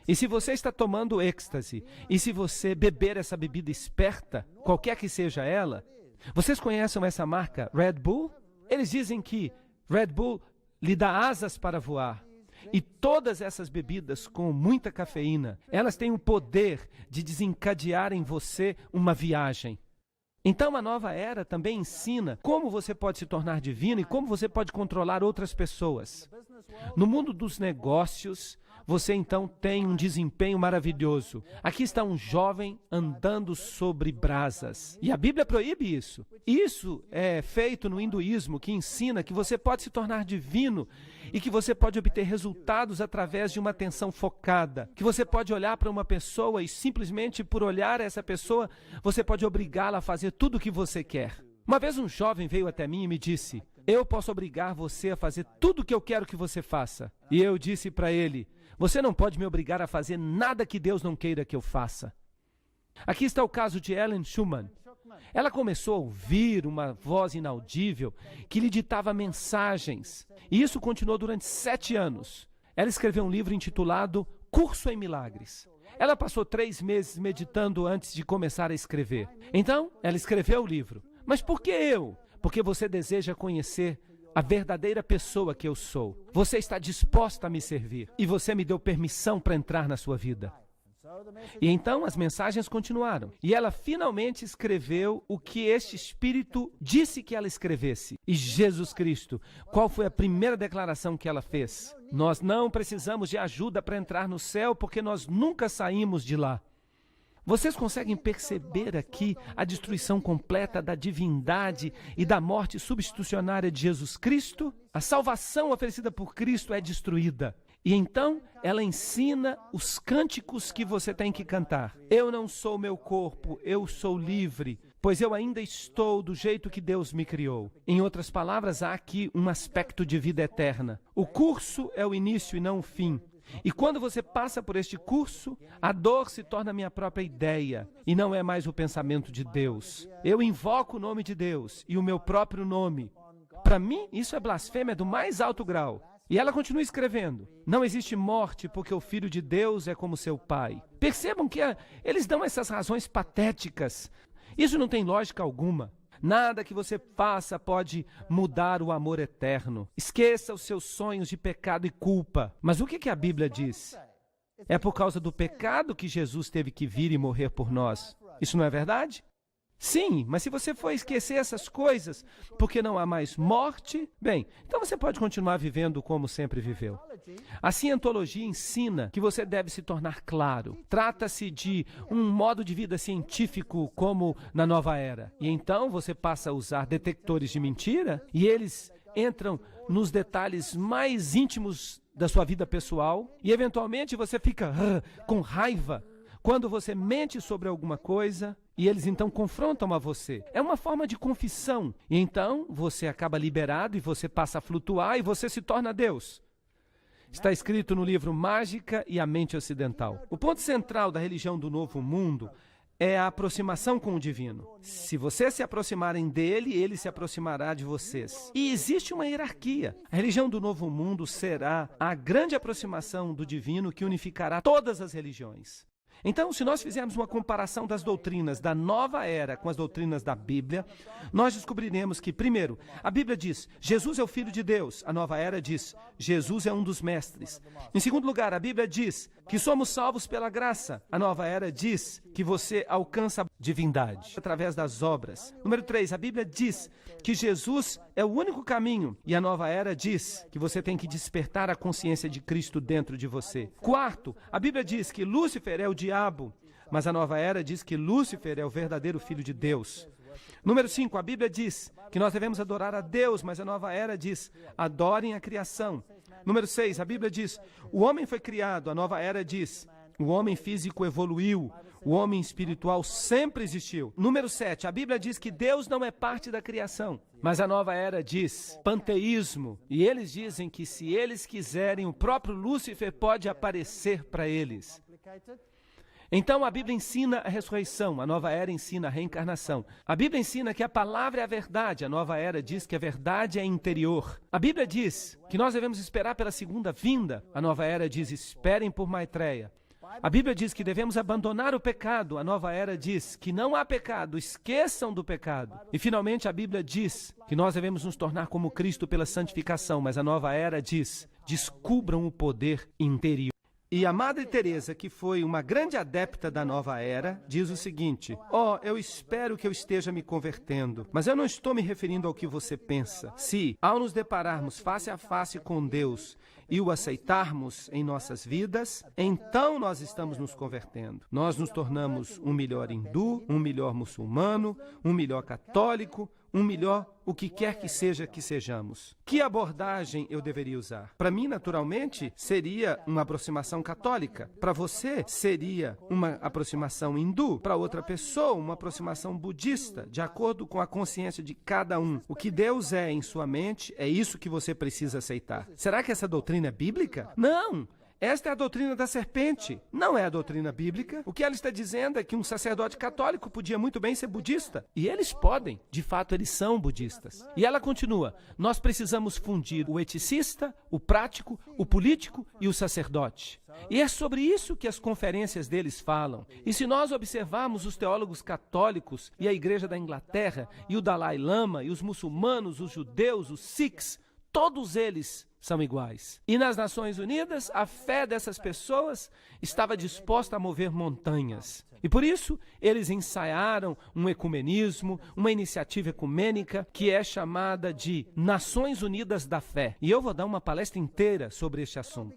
E se você está tomando êxtase, e se você beber essa bebida esperta, qualquer que seja ela, vocês conhecem essa marca Red Bull? Eles dizem que Red Bull lhe dá asas para voar. E todas essas bebidas com muita cafeína, elas têm o poder de desencadear em você uma viagem. Então a nova era também ensina como você pode se tornar divino e como você pode controlar outras pessoas. No mundo dos negócios, você então tem um desempenho maravilhoso. Aqui está um jovem andando sobre brasas. E a Bíblia proíbe isso. Isso é feito no hinduísmo, que ensina que você pode se tornar divino e que você pode obter resultados através de uma atenção focada. Que você pode olhar para uma pessoa e simplesmente por olhar essa pessoa, você pode obrigá-la a fazer tudo o que você quer. Uma vez um jovem veio até mim e me disse: eu posso obrigar você a fazer tudo o que eu quero que você faça. E eu disse para ele: você não pode me obrigar a fazer nada que Deus não queira que eu faça. Aqui está o caso de Ellen Schumann. Ela começou a ouvir uma voz inaudível que lhe ditava mensagens. E isso continuou durante 7 anos. Ela escreveu um livro intitulado Curso em Milagres. Ela passou 3 meses meditando antes de começar a escrever. Então, ela escreveu o livro. Mas por que eu? Porque você deseja conhecer a verdadeira pessoa que eu sou. Você está disposta a me servir. E você me deu permissão para entrar na sua vida. E então as mensagens continuaram. E ela finalmente escreveu o que este Espírito disse que ela escrevesse. E Jesus Cristo, qual foi a primeira declaração que ela fez? Nós não precisamos de ajuda para entrar no céu, porque nós nunca saímos de lá. Vocês conseguem perceber aqui a destruição completa da divindade e da morte substitucionária de Jesus Cristo? A salvação oferecida por Cristo é destruída. E então, ela ensina os cânticos que você tem que cantar. Eu não sou meu corpo, eu sou livre. pois eu ainda estou do jeito que Deus me criou. Em outras palavras, há aqui um aspecto de vida eterna. O curso é o início e não o fim. E quando você passa por este curso, a dor se torna minha própria ideia e não é mais o pensamento de Deus. Eu invoco o nome de Deus e o meu próprio nome. Para mim, isso é blasfêmia do mais alto grau. E ela continua escrevendo: não existe morte porque o Filho de Deus é como seu Pai. Percebam que eles dão essas razões patéticas. Isso não tem lógica alguma. Nada que você faça pode mudar o amor eterno. Esqueça os seus sonhos de pecado e culpa. Mas o que a Bíblia diz? É por causa do pecado que Jesus teve que vir e morrer por nós. Isso não é verdade? Sim, mas se você for esquecer essas coisas, porque não há mais morte, bem, então você pode continuar vivendo como sempre viveu. A cientologia ensina que você deve se tornar claro. Trata-se de um modo de vida científico como na Nova Era. E então você passa a usar detectores de mentira e eles entram nos detalhes mais íntimos da sua vida pessoal e eventualmente você fica com raiva quando você mente sobre alguma coisa e eles então confrontam a você. É uma forma de confissão. E então você acaba liberado e você passa a flutuar e você se torna Deus. Está escrito no livro Mágica e a Mente Ocidental. O ponto central da religião do Novo Mundo é a aproximação com o divino. Se vocês se aproximarem dele, ele se aproximará de vocês. E existe uma hierarquia. A religião do Novo Mundo será a grande aproximação do divino que unificará todas as religiões. Então, se nós fizermos uma comparação das doutrinas da nova era com as doutrinas da Bíblia, nós descobriremos que, primeiro, a Bíblia diz, Jesus é o Filho de Deus. A nova era diz, Jesus é um dos mestres. Em segundo lugar, a Bíblia diz que somos salvos pela graça. A nova era diz que você alcança a divindade através das obras. Número 3, a Bíblia diz que Jesus é o único caminho. E a nova era diz que você tem que despertar a consciência de Cristo dentro de você. Quarto, a Bíblia diz que Lúcifer é o diabo, mas a nova era diz que Lúcifer é o verdadeiro Filho de Deus. Número 5, a Bíblia diz que nós devemos adorar a Deus, mas a nova era diz, adorem a criação. Número 6, a Bíblia diz, o homem foi criado, a nova era diz, o homem físico evoluiu, o homem espiritual sempre existiu. Número 7, a Bíblia diz que Deus não é parte da criação, mas a nova era diz panteísmo. E eles dizem que se eles quiserem, o próprio Lúcifer pode aparecer para eles. Então a Bíblia ensina a ressurreição, a nova era ensina a reencarnação. A Bíblia ensina que a palavra é a verdade, a nova era diz que a verdade é interior. A Bíblia diz que nós devemos esperar pela segunda vinda, a nova era diz esperem por Maitreya. A Bíblia diz que devemos abandonar o pecado, a nova era diz que não há pecado, esqueçam do pecado. E finalmente a Bíblia diz que nós devemos nos tornar como Cristo pela santificação, mas a nova era diz, descubram o poder interior. E a Madre Teresa, que foi uma grande adepta da nova era, diz o seguinte, eu espero que eu esteja me convertendo, mas eu não estou me referindo ao que você pensa. Se, ao nos depararmos face a face com Deus e o aceitarmos em nossas vidas, então nós estamos nos convertendo. Nós nos tornamos um melhor hindu, um melhor muçulmano, um melhor católico, um melhor o que quer que seja que sejamos. Que abordagem eu deveria usar? Para mim, naturalmente, seria uma aproximação católica. Para você, seria uma aproximação hindu. Para outra pessoa, uma aproximação budista, de acordo com a consciência de cada um. O que Deus é em sua mente, é isso que você precisa aceitar. Será que essa doutrina é bíblica? Não! Esta é a doutrina da serpente, não é a doutrina bíblica. O que ela está dizendo é que um sacerdote católico podia muito bem ser budista. E eles podem, de fato eles são budistas. E ela continua, nós precisamos fundir o eticista, o prático, o político e o sacerdote. E é sobre isso que as conferências deles falam. E se nós observarmos os teólogos católicos e a Igreja da Inglaterra e o Dalai Lama e os muçulmanos, os judeus, os sikhs, todos eles são iguais. E nas Nações Unidas, a fé dessas pessoas estava disposta a mover montanhas. E por isso, eles ensaiaram um ecumenismo, uma iniciativa ecumênica que é chamada de Nações Unidas da Fé. E eu vou dar uma palestra inteira sobre este assunto.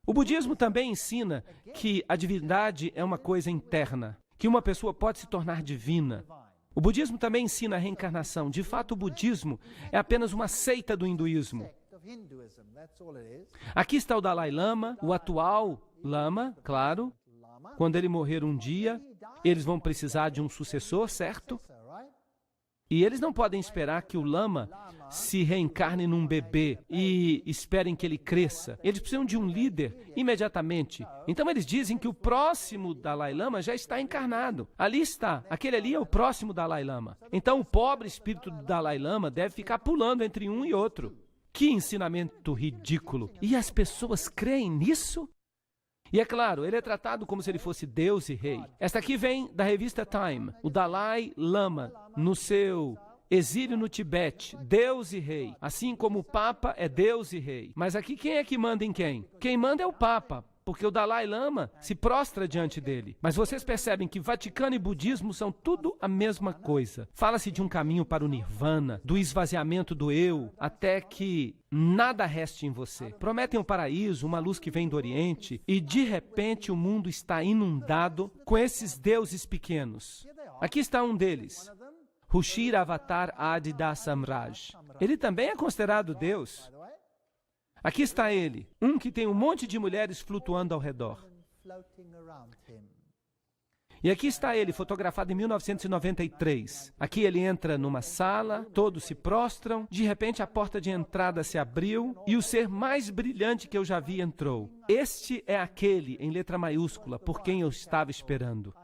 O budismo também ensina que a divindade é uma coisa interna, que uma pessoa pode se tornar divina. O budismo também ensina a reencarnação. De fato, o budismo é apenas uma seita do hinduísmo. Aqui está o Dalai Lama, o atual Lama, claro. Quando ele morrer um dia, eles vão precisar de um sucessor, certo? E eles não podem esperar que o lama se reencarne num bebê e esperem que ele cresça. Eles precisam de um líder imediatamente. Então eles dizem que o próximo Dalai Lama já está encarnado. Ali está. Aquele ali é o próximo Dalai Lama. Então o pobre espírito do Dalai Lama deve ficar pulando entre um e outro. Que ensinamento ridículo. E as pessoas creem nisso? E é claro, ele é tratado como se ele fosse Deus e rei. Esta aqui vem da revista Time. O Dalai Lama, no seu exílio no Tibete, Deus e rei. Assim como o Papa é Deus e rei. Mas aqui quem é que manda em quem? Quem manda é o Papa, porque o Dalai Lama se prostra diante dele. Mas vocês percebem que Vaticano e budismo são tudo a mesma coisa. Fala-se de um caminho para o Nirvana, do esvaziamento do eu, até que nada reste em você. Prometem um paraíso, uma luz que vem do Oriente, e de repente o mundo está inundado com esses deuses pequenos. Aqui está um deles, Hushir Avatar Adida Samraj. Ele também é considerado Deus. Aqui está ele, um que tem um monte de mulheres flutuando ao redor. E aqui está ele, fotografado em 1993. Aqui ele entra numa sala, todos se prostram, de repente a porta de entrada se abriu e o ser mais brilhante que eu já vi entrou. Este é aquele, em letra maiúscula, por quem eu estava esperando.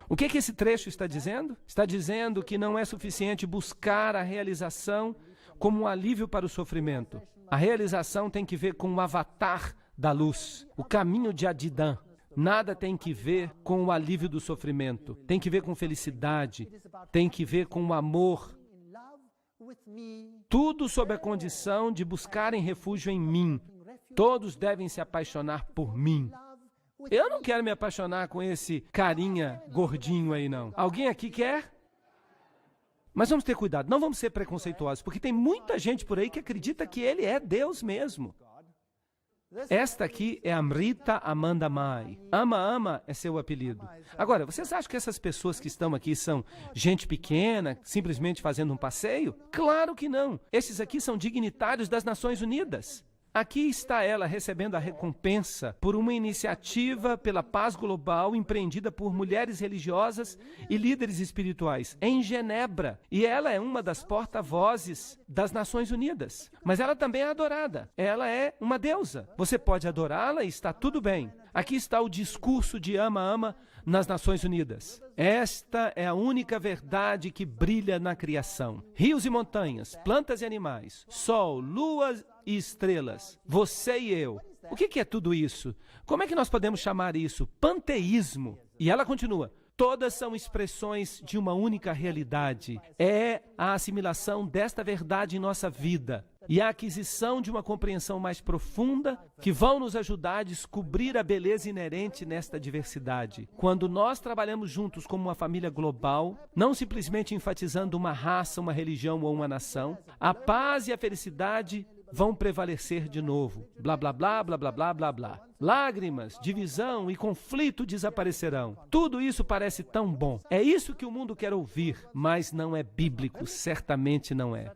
O que esse trecho está dizendo? Está dizendo que não é suficiente buscar a realização como um alívio para o sofrimento. A realização tem que ver com o avatar da luz, o caminho de Adidan. Nada tem que ver com o alívio do sofrimento. Tem que ver com felicidade. Tem que ver com o amor. Tudo sob a condição de buscarem refúgio em mim. Todos devem se apaixonar por mim. Eu não quero me apaixonar com esse carinha gordinho aí, não. Alguém aqui quer? Mas vamos ter cuidado, não vamos ser preconceituosos, porque tem muita gente por aí que acredita que ele é Deus mesmo. Esta aqui é Amrita Amanda Mai. Ama é seu apelido. Agora, vocês acham que essas pessoas que estão aqui são gente pequena, simplesmente fazendo um passeio? Claro que não. Esses aqui são dignitários das Nações Unidas. Aqui está ela recebendo a recompensa por uma iniciativa pela paz global empreendida por mulheres religiosas e líderes espirituais em Genebra. E ela é uma das porta-vozes das Nações Unidas. Mas ela também é adorada. Ela é uma deusa. Você pode adorá-la e está tudo bem. Aqui está o discurso de ama nas Nações Unidas. Esta é a única verdade que brilha na criação. Rios e montanhas, plantas e animais, sol, lua e estrelas, você e eu. O que é tudo isso? Como é que nós podemos chamar isso? Panteísmo. E ela continua. Todas são expressões de uma única realidade. É a assimilação desta verdade em nossa vida e a aquisição de uma compreensão mais profunda que vão nos ajudar a descobrir a beleza inerente nesta diversidade. Quando nós trabalhamos juntos como uma família global, não simplesmente enfatizando uma raça, uma religião ou uma nação, a paz e a felicidade vão prevalecer de novo. Blá, blá, blá, blá, blá, blá, blá, blá. Lágrimas, divisão e conflito desaparecerão. Tudo isso parece tão bom. É isso que o mundo quer ouvir, mas não é bíblico, certamente não é.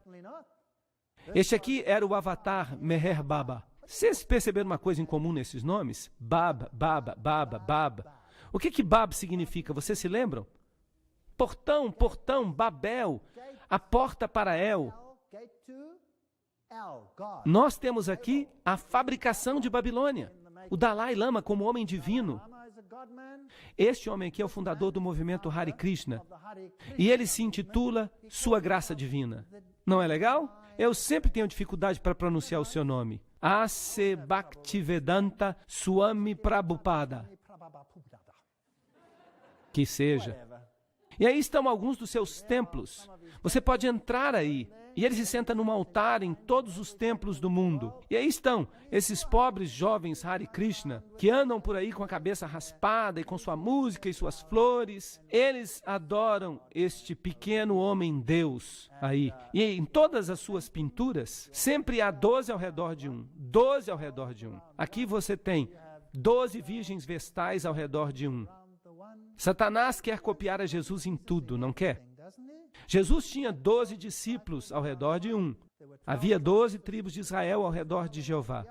Este aqui era o avatar Meher Baba. Vocês perceberam uma coisa em comum nesses nomes? Baba, Baba, Baba, Baba. O que Baba significa? Vocês se lembram? Portão, portão, Babel, a porta para El. Nós temos aqui a fabricação de Babilônia. O Dalai Lama como homem divino. Este homem aqui é o fundador do movimento Hare Krishna. E ele se intitula Sua Graça Divina. Não é legal? Eu sempre tenho dificuldade para pronunciar o seu nome. Ase Bhaktivedanta Swami Prabhupada. Que seja. E aí estão alguns dos seus templos. Você pode entrar aí. E ele se senta num altar em todos os templos do mundo. E aí estão esses pobres jovens Hare Krishna, que andam por aí com a cabeça raspada e com sua música e suas flores. Eles adoram este pequeno homem Deus aí. E em todas as suas pinturas, sempre há 12 ao redor de um. 12 ao redor de um. Aqui você tem 12 virgens vestais ao redor de um. Satanás quer copiar a Jesus em tudo, não quer? Jesus tinha 12 discípulos ao redor de um. Havia 12 tribos de Israel ao redor de Jeová.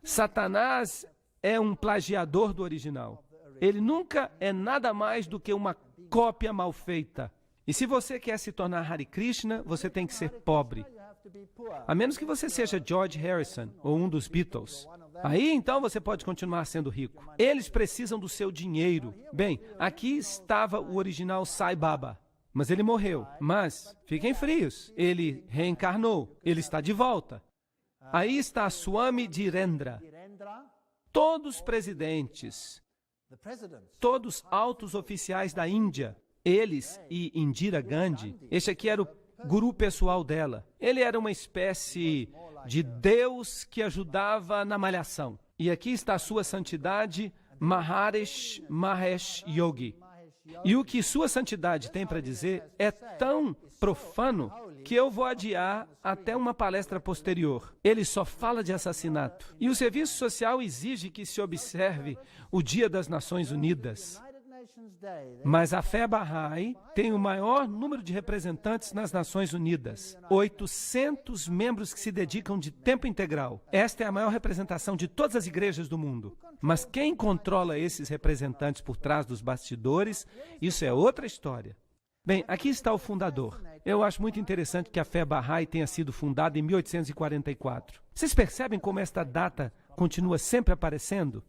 Satanás é um plagiador do original. Ele nunca é nada mais do que uma cópia mal feita. E se você quer se tornar Hare Krishna, você tem que ser pobre. A menos que você seja George Harrison ou um dos Beatles. Aí então você pode continuar sendo rico. Eles precisam do seu dinheiro. Bem, aqui estava o original Sai Baba. Mas ele morreu. Mas, fiquem frios, ele reencarnou. Ele está de volta. Aí está Swami Dhirendra. Todos presidentes, todos altos oficiais da Índia, eles e Indira Gandhi, este aqui era o guru pessoal dela. Ele era uma espécie de Deus que ajudava na malhação. E aqui está a sua santidade, Maharishi Mahesh Yogi. E o que sua santidade tem para dizer é tão profano que eu vou adiar até uma palestra posterior. Ele só fala de assassinato. E o serviço social exige que se observe o Dia das Nações Unidas. Mas a fé Bahá'í tem o maior número de representantes nas Nações Unidas. 800 membros que se dedicam de tempo integral. Esta é a maior representação de todas as igrejas do mundo. Mas quem controla esses representantes por trás dos bastidores, isso é outra história. Bem, aqui está o fundador. Eu acho muito interessante que a fé Bahá'í tenha sido fundada em 1844. Vocês percebem como esta data continua sempre aparecendo?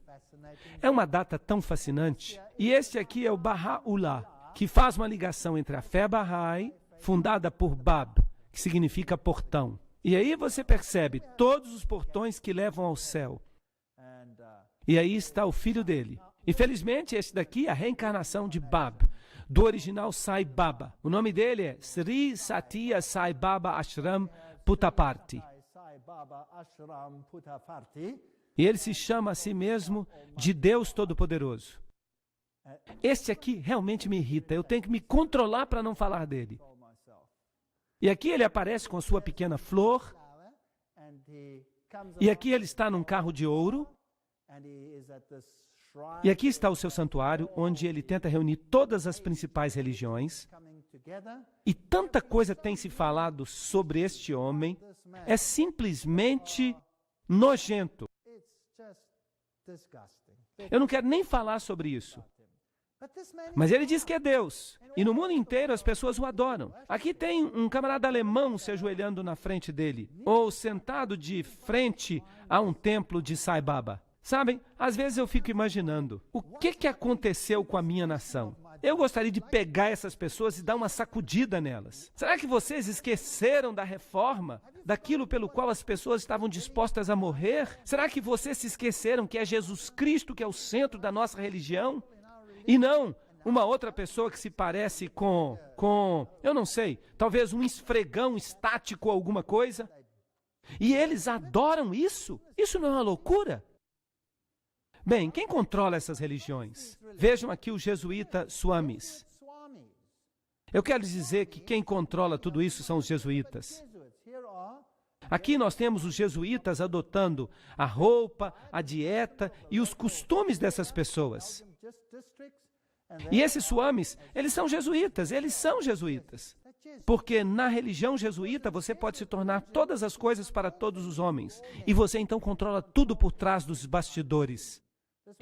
É uma data tão fascinante. E este aqui é o Baha'u'lláh, que faz uma ligação entre a fé Bahá'í, fundada por Bab, que significa portão. E aí você percebe todos os portões que levam ao céu. E aí está o filho dele. Infelizmente, este daqui é a reencarnação de Bab, do original Sai Baba. O nome dele é Sri Satya Sai Baba Ashram Puttaparthi. E ele se chama a si mesmo de Deus Todo-Poderoso. Este aqui realmente me irrita. Eu tenho que me controlar para não falar dele. E aqui ele aparece com a sua pequena flor. E aqui ele está num carro de ouro. E aqui está o seu santuário, onde ele tenta reunir todas as principais religiões. E tanta coisa tem se falado sobre este homem. É simplesmente nojento. Eu não quero nem falar sobre isso. Mas ele diz que é Deus. E no mundo inteiro as pessoas o adoram. Aqui tem um camarada alemão se ajoelhando na frente dele. Ou sentado de frente a um templo de Sai Baba. Sabem, às vezes eu fico imaginando, o que aconteceu com a minha nação? Eu gostaria de pegar essas pessoas e dar uma sacudida nelas. Será que vocês esqueceram da reforma? Daquilo pelo qual as pessoas estavam dispostas a morrer? Será que vocês se esqueceram que é Jesus Cristo que é o centro da nossa religião? E não uma outra pessoa que se parece com, eu não sei, talvez um esfregão estático ou alguma coisa? E eles adoram isso? Isso não é uma loucura? Bem, quem controla essas religiões? Vejam aqui o jesuíta Swamis. Eu quero dizer que quem controla tudo isso são os jesuítas. Aqui nós temos os jesuítas adotando a roupa, a dieta e os costumes dessas pessoas. E esses Swamis, eles são jesuítas. Porque na religião jesuíta você pode se tornar todas as coisas para todos os homens. E você então controla tudo por trás dos bastidores.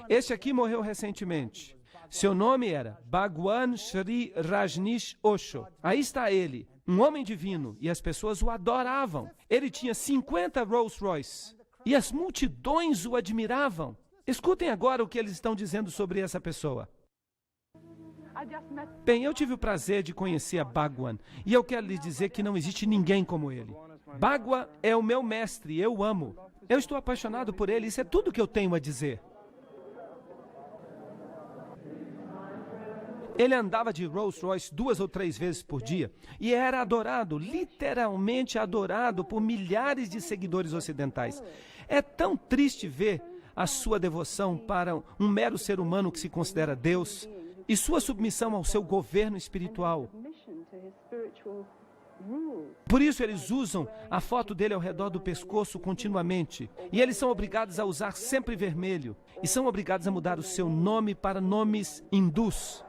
Este aqui morreu recentemente. Seu nome era Bhagwan Sri Rajneesh Osho. Aí está ele, um homem divino, e as pessoas o adoravam. Ele tinha 50 Rolls Royce, e as multidões o admiravam. Escutem agora o que eles estão dizendo sobre essa pessoa. Bem, eu tive o prazer de conhecer a Bhagwan, e eu quero lhes dizer que não existe ninguém como ele. Bhagwan é o meu mestre, eu o amo. Eu estou apaixonado por ele, isso é tudo que eu tenho a dizer. Ele andava de Rolls Royce 2 ou 3 vezes por dia e era adorado, literalmente adorado por milhares de seguidores ocidentais. É tão triste ver a sua devoção para um mero ser humano que se considera Deus e sua submissão ao seu governo espiritual. Por isso eles usam a foto dele ao redor do pescoço continuamente. E eles são obrigados a usar sempre vermelho. E são obrigados a mudar o seu nome para nomes hindus.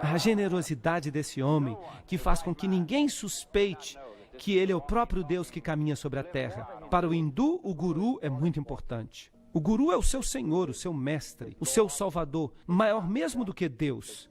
A generosidade desse homem, que faz com que ninguém suspeite que ele é o próprio Deus que caminha sobre a terra. Para o hindu, o guru é muito importante. O guru é o seu senhor, o seu mestre, o seu salvador, maior mesmo do que Deus.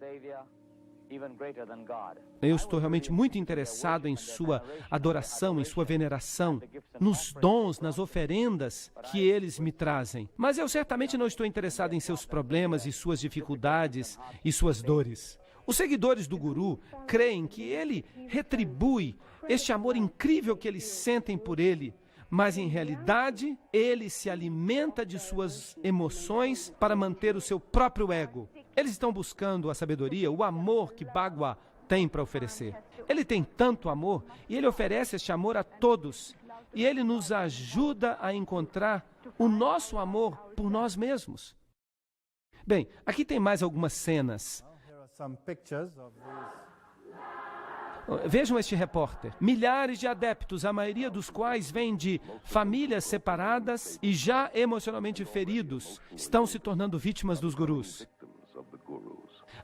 Eu estou realmente muito interessado em sua adoração, em sua veneração, nos dons, nas oferendas que eles me trazem. Mas eu certamente não estou interessado em seus problemas e suas dificuldades e suas dores. Os seguidores do guru creem que ele retribui este amor incrível que eles sentem por ele, mas em realidade ele se alimenta de suas emoções para manter o seu próprio ego. Eles estão buscando a sabedoria, o amor que Bhagwan tem para oferecer. Ele tem tanto amor e ele oferece este amor a todos. E ele nos ajuda a encontrar o nosso amor por nós mesmos. Bem, aqui tem mais algumas cenas. Vejam este repórter. Milhares de adeptos, a maioria dos quais vêm de famílias separadas e já emocionalmente feridos, estão se tornando vítimas dos gurus.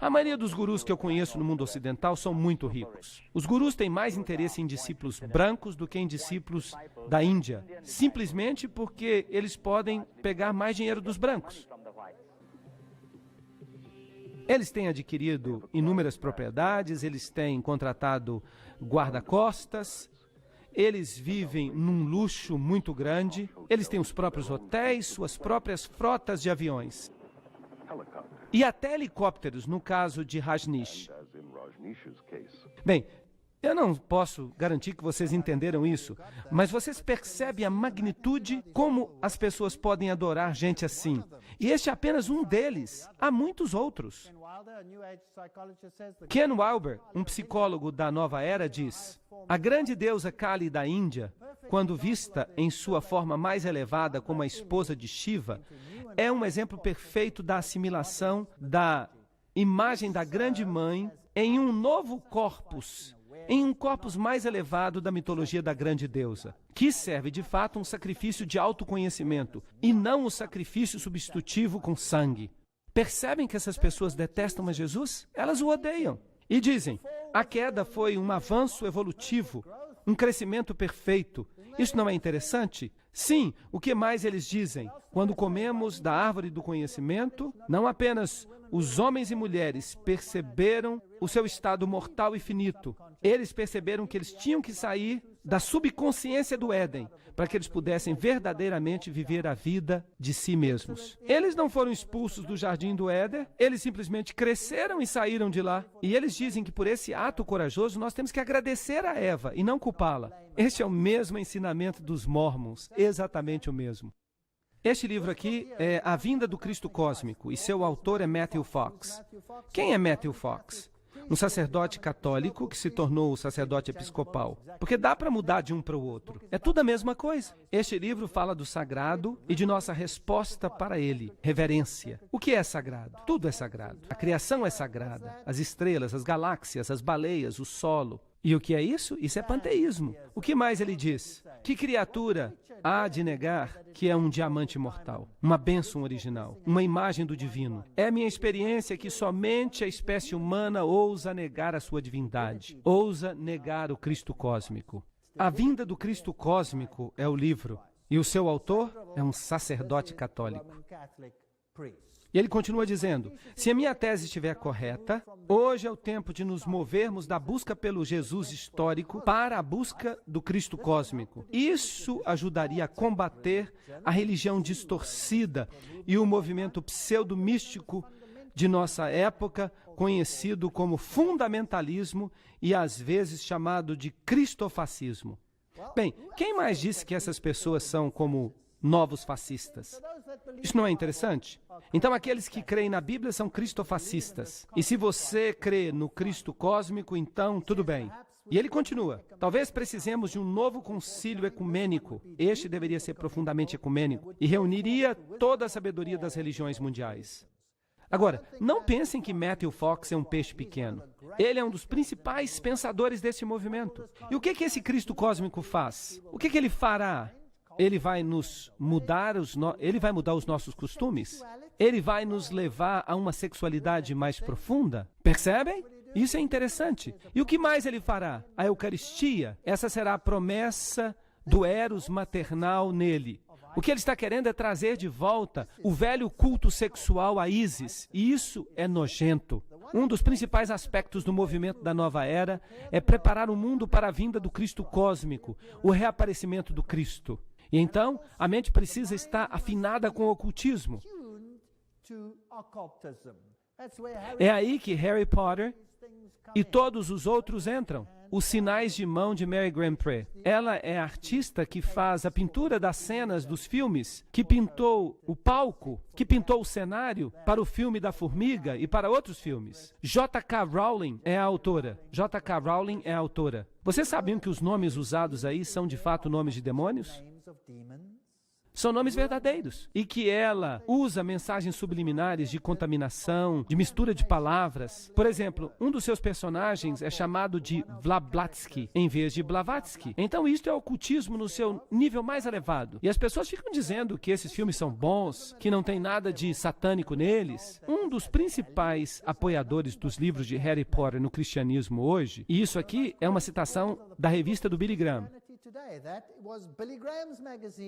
A maioria dos gurus que eu conheço no mundo ocidental são muito ricos. Os gurus têm mais interesse em discípulos brancos do que em discípulos da Índia, simplesmente porque eles podem pegar mais dinheiro dos brancos. Eles têm adquirido inúmeras propriedades, eles têm contratado guarda-costas, eles vivem num luxo muito grande, eles têm os próprios hotéis, suas próprias frotas de aviões. E até helicópteros, no caso de Rajneesh. Bem, eu não posso garantir que vocês entenderam isso, mas vocês percebem a magnitude como as pessoas podem adorar gente assim. E este é apenas um deles. Há muitos outros. Ken Wilber, um psicólogo da nova era, diz: a grande deusa Kali da Índia, quando vista em sua forma mais elevada como a esposa de Shiva, é um exemplo perfeito da assimilação da imagem da grande mãe em um novo corpus, em um corpus mais elevado da mitologia da grande deusa, que serve de fato um sacrifício de autoconhecimento e não um sacrifício substitutivo com sangue. Percebem que essas pessoas detestam a Jesus? Elas o odeiam. E dizem, a queda foi um avanço evolutivo, um crescimento perfeito. Isso não é interessante? Sim, o que mais eles dizem? Quando comemos da árvore do conhecimento, não apenas os homens e mulheres perceberam o seu estado mortal e finito. Eles perceberam que eles tinham que sair da subconsciência do Éden para que eles pudessem verdadeiramente viver a vida de si mesmos. Eles não foram expulsos do jardim do Éden, eles simplesmente cresceram e saíram de lá. E eles dizem que por esse ato corajoso nós temos que agradecer a Eva e não culpá-la. Este é o mesmo ensinamento dos Mormons, exatamente o mesmo. Este livro aqui é A Vinda do Cristo Cósmico e seu autor é Matthew Fox. Quem é Matthew Fox? Um sacerdote católico que se tornou sacerdote episcopal. Porque dá para mudar de um para o outro. É tudo a mesma coisa. Este livro fala do sagrado e de nossa resposta para ele. Reverência. O que é sagrado? Tudo é sagrado. A criação é sagrada. As estrelas, as galáxias, as baleias, o solo. E o que é isso? Isso é panteísmo. O que mais ele diz? Que criatura há de negar que é um diamante mortal, uma bênção original, uma imagem do divino? É minha experiência que somente a espécie humana ousa negar a sua divindade, ousa negar o Cristo cósmico. A Vinda do Cristo Cósmico é o livro, e o seu autor é um sacerdote católico. E ele continua dizendo, se a minha tese estiver correta, hoje é o tempo de nos movermos da busca pelo Jesus histórico para a busca do Cristo cósmico. Isso ajudaria a combater a religião distorcida e o movimento pseudo-místico de nossa época, conhecido como fundamentalismo e às vezes chamado de cristofascismo. Bem, quem mais disse que essas pessoas são como novos fascistas? Isso não é interessante? Então, aqueles que creem na Bíblia são cristofascistas. E se você crê no Cristo cósmico, então tudo bem. E ele continua. Talvez precisemos de um novo concílio ecumênico. Este deveria ser profundamente ecumênico e reuniria toda a sabedoria das religiões mundiais. Agora, não pensem que Matthew Fox é um peixe pequeno. Ele é um dos principais pensadores desse movimento. E o que esse Cristo cósmico faz? O que ele fará? Ele vai mudar os nossos costumes? Ele vai nos levar a uma sexualidade mais profunda? Percebem? Isso é interessante. E o que mais ele fará? A Eucaristia. Essa será a promessa do eros maternal nele. O que ele está querendo é trazer de volta o velho culto sexual a Ísis. E isso é nojento. Um dos principais aspectos do movimento da nova era é preparar o mundo para a vinda do Cristo cósmico, o reaparecimento do Cristo. E então, a mente precisa estar afinada com o ocultismo. É aí que Harry Potter e todos os outros entram. Os Sinais de Mão de Mary Grant-Pré. Ela é a artista que faz a pintura das cenas dos filmes, que pintou o palco, que pintou o cenário para o filme da Formiga e para outros filmes. J.K. Rowling é a autora. J.K. Rowling é a autora. Vocês sabiam que os nomes usados aí são de fato nomes de demônios? São nomes verdadeiros. E que ela usa mensagens subliminares de contaminação, de mistura de palavras. Por exemplo, um dos seus personagens é chamado de Blavatsky, em vez de Blavatsky. Então isto é ocultismo no seu nível mais elevado. E as pessoas ficam dizendo que esses filmes são bons, que não tem nada de satânico neles. Um dos principais apoiadores dos livros de Harry Potter no cristianismo hoje, e isso aqui é uma citação da revista do Billy Graham.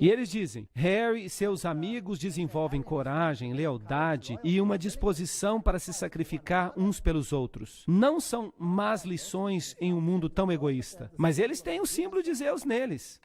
E eles dizem, Harry e seus amigos desenvolvem coragem, lealdade e uma disposição para se sacrificar uns pelos outros. Não são más lições em um mundo tão egoísta, mas eles têm o símbolo de Zeus neles.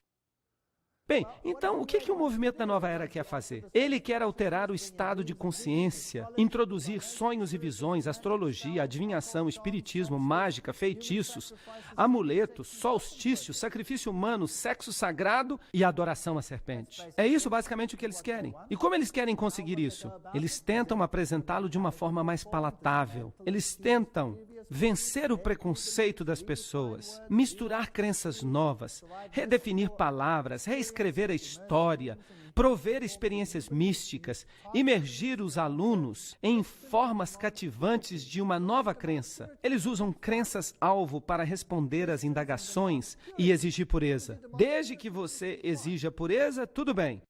Bem, então o que o movimento da nova era quer fazer? Ele quer alterar o estado de consciência, introduzir sonhos e visões, astrologia, adivinhação, espiritismo, mágica, feitiços, amuletos, solstício, sacrifício humano, sexo sagrado e adoração à serpente. É isso basicamente o que eles querem. E como eles querem conseguir isso? Eles tentam apresentá-lo de uma forma mais palatável. Eles tentam vencer o preconceito das pessoas, misturar crenças novas, redefinir palavras, reescrever a história, prover experiências místicas, imergir os alunos em formas cativantes de uma nova crença. Eles usam crenças-alvo para responder às indagações e exigir pureza. Desde que você exija pureza, tudo bem.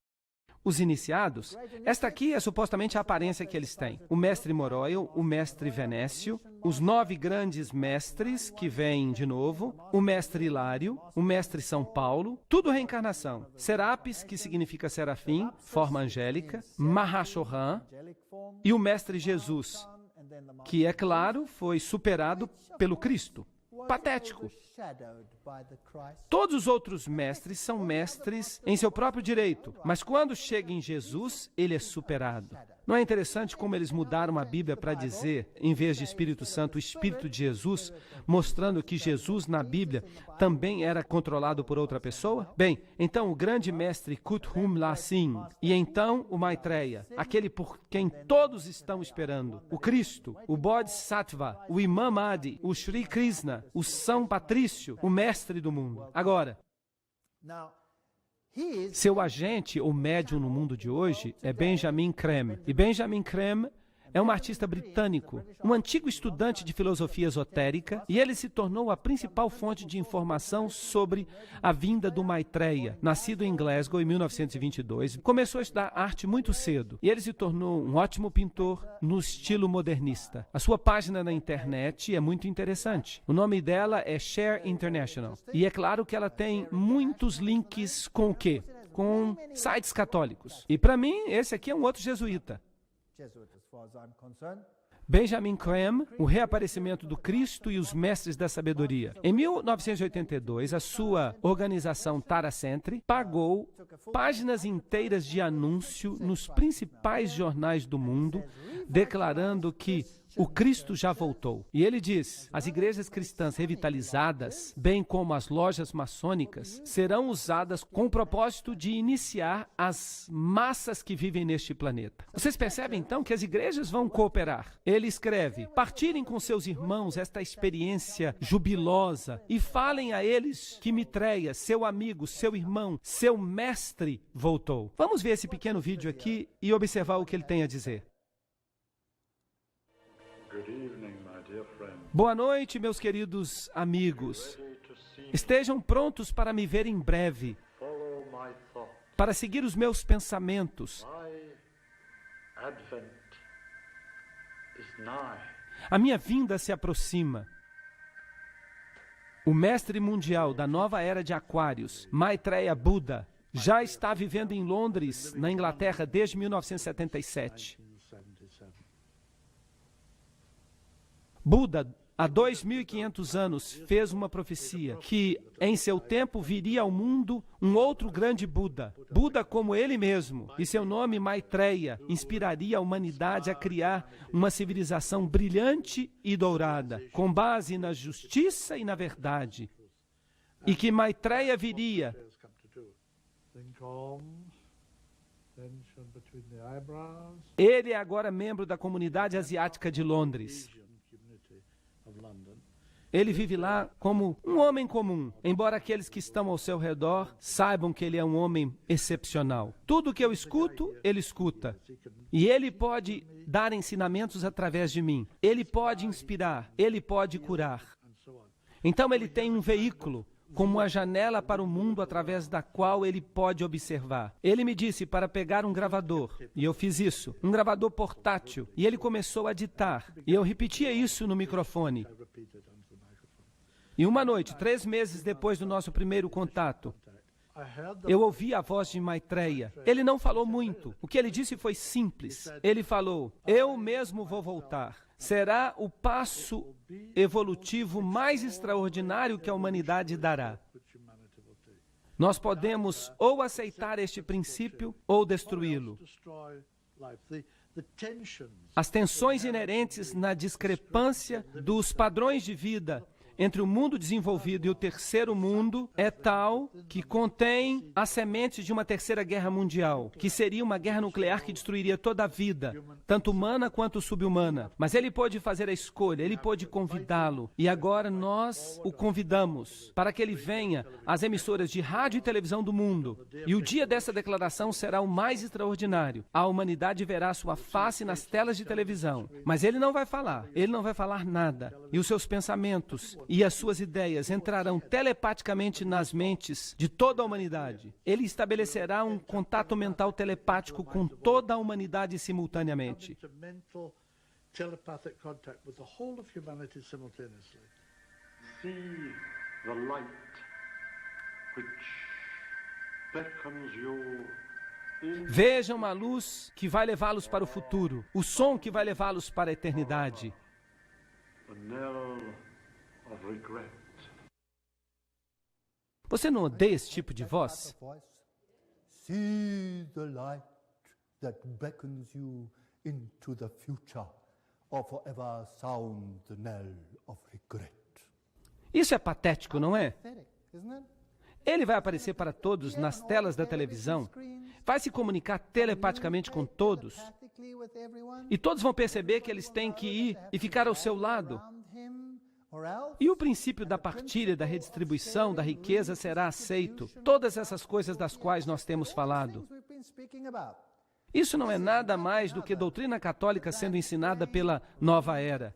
Os iniciados, esta aqui é supostamente a aparência que eles têm. O mestre Moroil, o mestre Venécio, os 9 grandes mestres que vêm de novo, o mestre Hilário, o mestre São Paulo, tudo reencarnação. Serapis, que significa serafim, forma angélica, Mahashohan, e o mestre Jesus, que, é claro, foi superado pelo Cristo. Patético. Todos os outros mestres são mestres em seu próprio direito, mas quando chega em Jesus, ele é superado. Não é interessante como eles mudaram a Bíblia para dizer, em vez de Espírito Santo, o Espírito de Jesus, mostrando que Jesus na Bíblia também era controlado por outra pessoa? Bem, então o grande mestre Kuthum Lassing, e então o Maitreya, aquele por quem todos estão esperando, o Cristo, o Bodhisattva, o Imam Mahdi, o Sri Krishna, o São Patrício, o mestre do mundo. Agora, seu agente ou médium no mundo de hoje é Benjamin Creme. E Benjamin Creme é um artista britânico, um antigo estudante de filosofia esotérica, e ele se tornou a principal fonte de informação sobre a vinda do Maitreya. Nascido em Glasgow em 1922, começou a estudar arte muito cedo, e ele se tornou um ótimo pintor no estilo modernista. A sua página na internet é muito interessante. O nome dela é Share International, e é claro que ela tem muitos links com o quê? Com sites católicos. E para mim, esse aqui é um outro jesuíta. Benjamin Creme, o reaparecimento do Cristo e os mestres da sabedoria. Em 1982, a sua organização Tara Centre pagou páginas inteiras de anúncio nos principais jornais do mundo, declarando que o Cristo já voltou. E ele diz, as igrejas cristãs revitalizadas, bem como as lojas maçônicas, serão usadas com o propósito de iniciar as massas que vivem neste planeta. Vocês percebem, então, que as igrejas vão cooperar. Ele escreve, partilhem com seus irmãos esta experiência jubilosa e falem a eles que Maitreya, seu amigo, seu irmão, seu mestre, voltou. Vamos ver esse pequeno vídeo aqui e observar o que ele tem a dizer. Boa noite, meus queridos amigos. Estejam prontos para me ver em breve, para seguir os meus pensamentos. A minha vinda se aproxima. O mestre mundial da nova era de Aquários, Maitreya Buda, já está vivendo em Londres, na Inglaterra, desde 1977. Buda, há 2.500 anos, fez uma profecia que, em seu tempo, viria ao mundo um outro grande Buda. Buda como ele mesmo, e seu nome, Maitreya, inspiraria a humanidade a criar uma civilização brilhante e dourada, com base na justiça e na verdade. E que Maitreya viria Ele é agora membro da comunidade asiática de Londres. Ele vive lá como um homem comum, embora aqueles que estão ao seu redor saibam que ele é um homem excepcional. Tudo que eu escuto, ele escuta. E ele pode dar ensinamentos através de mim. Ele pode inspirar, ele pode curar. Então ele tem um veículo, como uma janela para o mundo através da qual ele pode observar. Ele me disse para pegar um gravador, e eu fiz isso, um gravador portátil, e ele começou a ditar, e eu repetia isso no microfone. E uma noite, 3 meses depois do nosso primeiro contato, eu ouvi a voz de Maitreya. Ele não falou muito. O que ele disse foi simples. Ele falou, eu mesmo vou voltar. Será o passo evolutivo mais extraordinário que a humanidade dará. Nós podemos ou aceitar este princípio ou destruí-lo. As tensões inerentes na discrepância dos padrões de vida entre o mundo desenvolvido e o terceiro mundo é tal que contém as sementes de uma terceira guerra mundial, que seria uma guerra nuclear que destruiria toda a vida, tanto humana quanto subhumana. Mas ele pôde fazer a escolha, ele pôde convidá-lo. E agora nós o convidamos para que ele venha às emissoras de rádio e televisão do mundo. E o dia dessa declaração será o mais extraordinário. A humanidade verá sua face nas telas de televisão. Mas ele não vai falar nada. E os seus pensamentos e as suas ideias entrarão telepaticamente nas mentes de toda a humanidade. Ele estabelecerá um contato mental telepático com toda a humanidade simultaneamente. Vejam a luz que vai levá-los para o futuro, o som que vai levá-los para a eternidade. Você não odeia esse tipo de voz?
See the light that beckons you into the future, or forever sound the knell of regret.
Isso é patético, não é? Ele vai aparecer para todos nas telas da televisão, vai se comunicar telepaticamente com todos, e todos vão perceber que eles têm que ir e ficar ao seu lado. E o princípio da partilha, da redistribuição, da riqueza será aceito. Todas essas coisas das quais nós temos falado. Isso não é nada mais do que doutrina católica sendo ensinada pela nova era.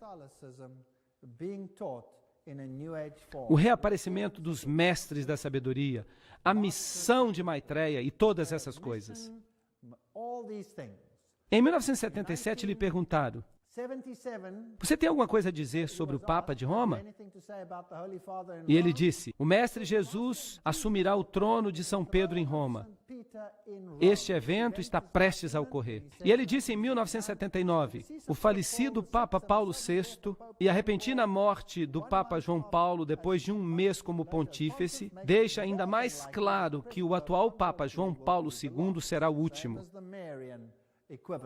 O reaparecimento dos mestres da sabedoria, a missão de Maitreya e todas essas coisas. Em 1977 lhe perguntaram, você tem alguma coisa a dizer sobre o Papa de Roma? E ele disse, o Mestre Jesus assumirá o trono de São Pedro em Roma. Este evento está prestes a ocorrer. E ele disse em 1979, o falecido Papa Paulo VI e a repentina morte do Papa João Paulo depois de um mês como pontífice, deixa ainda mais claro que o atual Papa João Paulo II será o último.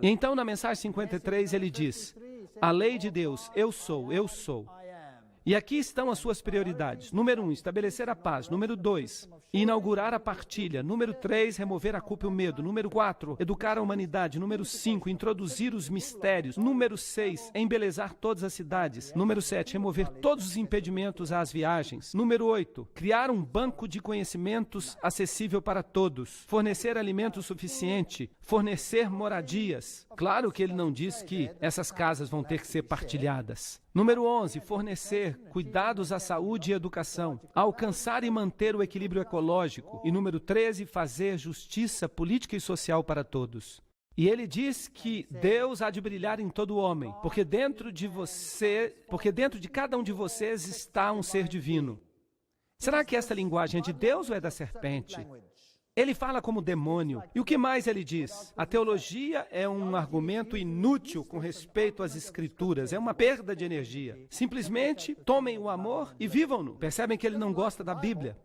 E então, na mensagem 53, ele diz, a lei de Deus, eu sou. E aqui estão as suas prioridades. Número 1, estabelecer a paz. Número 2, inaugurar a partilha. Número 3, remover a culpa e o medo. Número 4, educar a humanidade. Número 5, introduzir os mistérios. Número 6, embelezar todas as cidades. Número 7, remover todos os impedimentos às viagens. Número 8, criar um banco de conhecimentos acessível para todos. Fornecer alimento suficiente. Fornecer moradias. Claro que ele não diz que essas casas vão ter que ser partilhadas. Número 11, fornecer cuidados à saúde e educação, alcançar e manter o equilíbrio ecológico. E número 13, fazer justiça política e social para todos. E ele diz que Deus há de brilhar em todo homem, porque dentro de cada um de vocês está um ser divino. Será que essa linguagem é de Deus ou é da serpente? Ele fala como demônio. E o que mais ele diz? A teologia é um argumento inútil com respeito às Escrituras. É uma perda de energia. Simplesmente tomem o amor e vivam-no. Percebem que ele não gosta da Bíblia.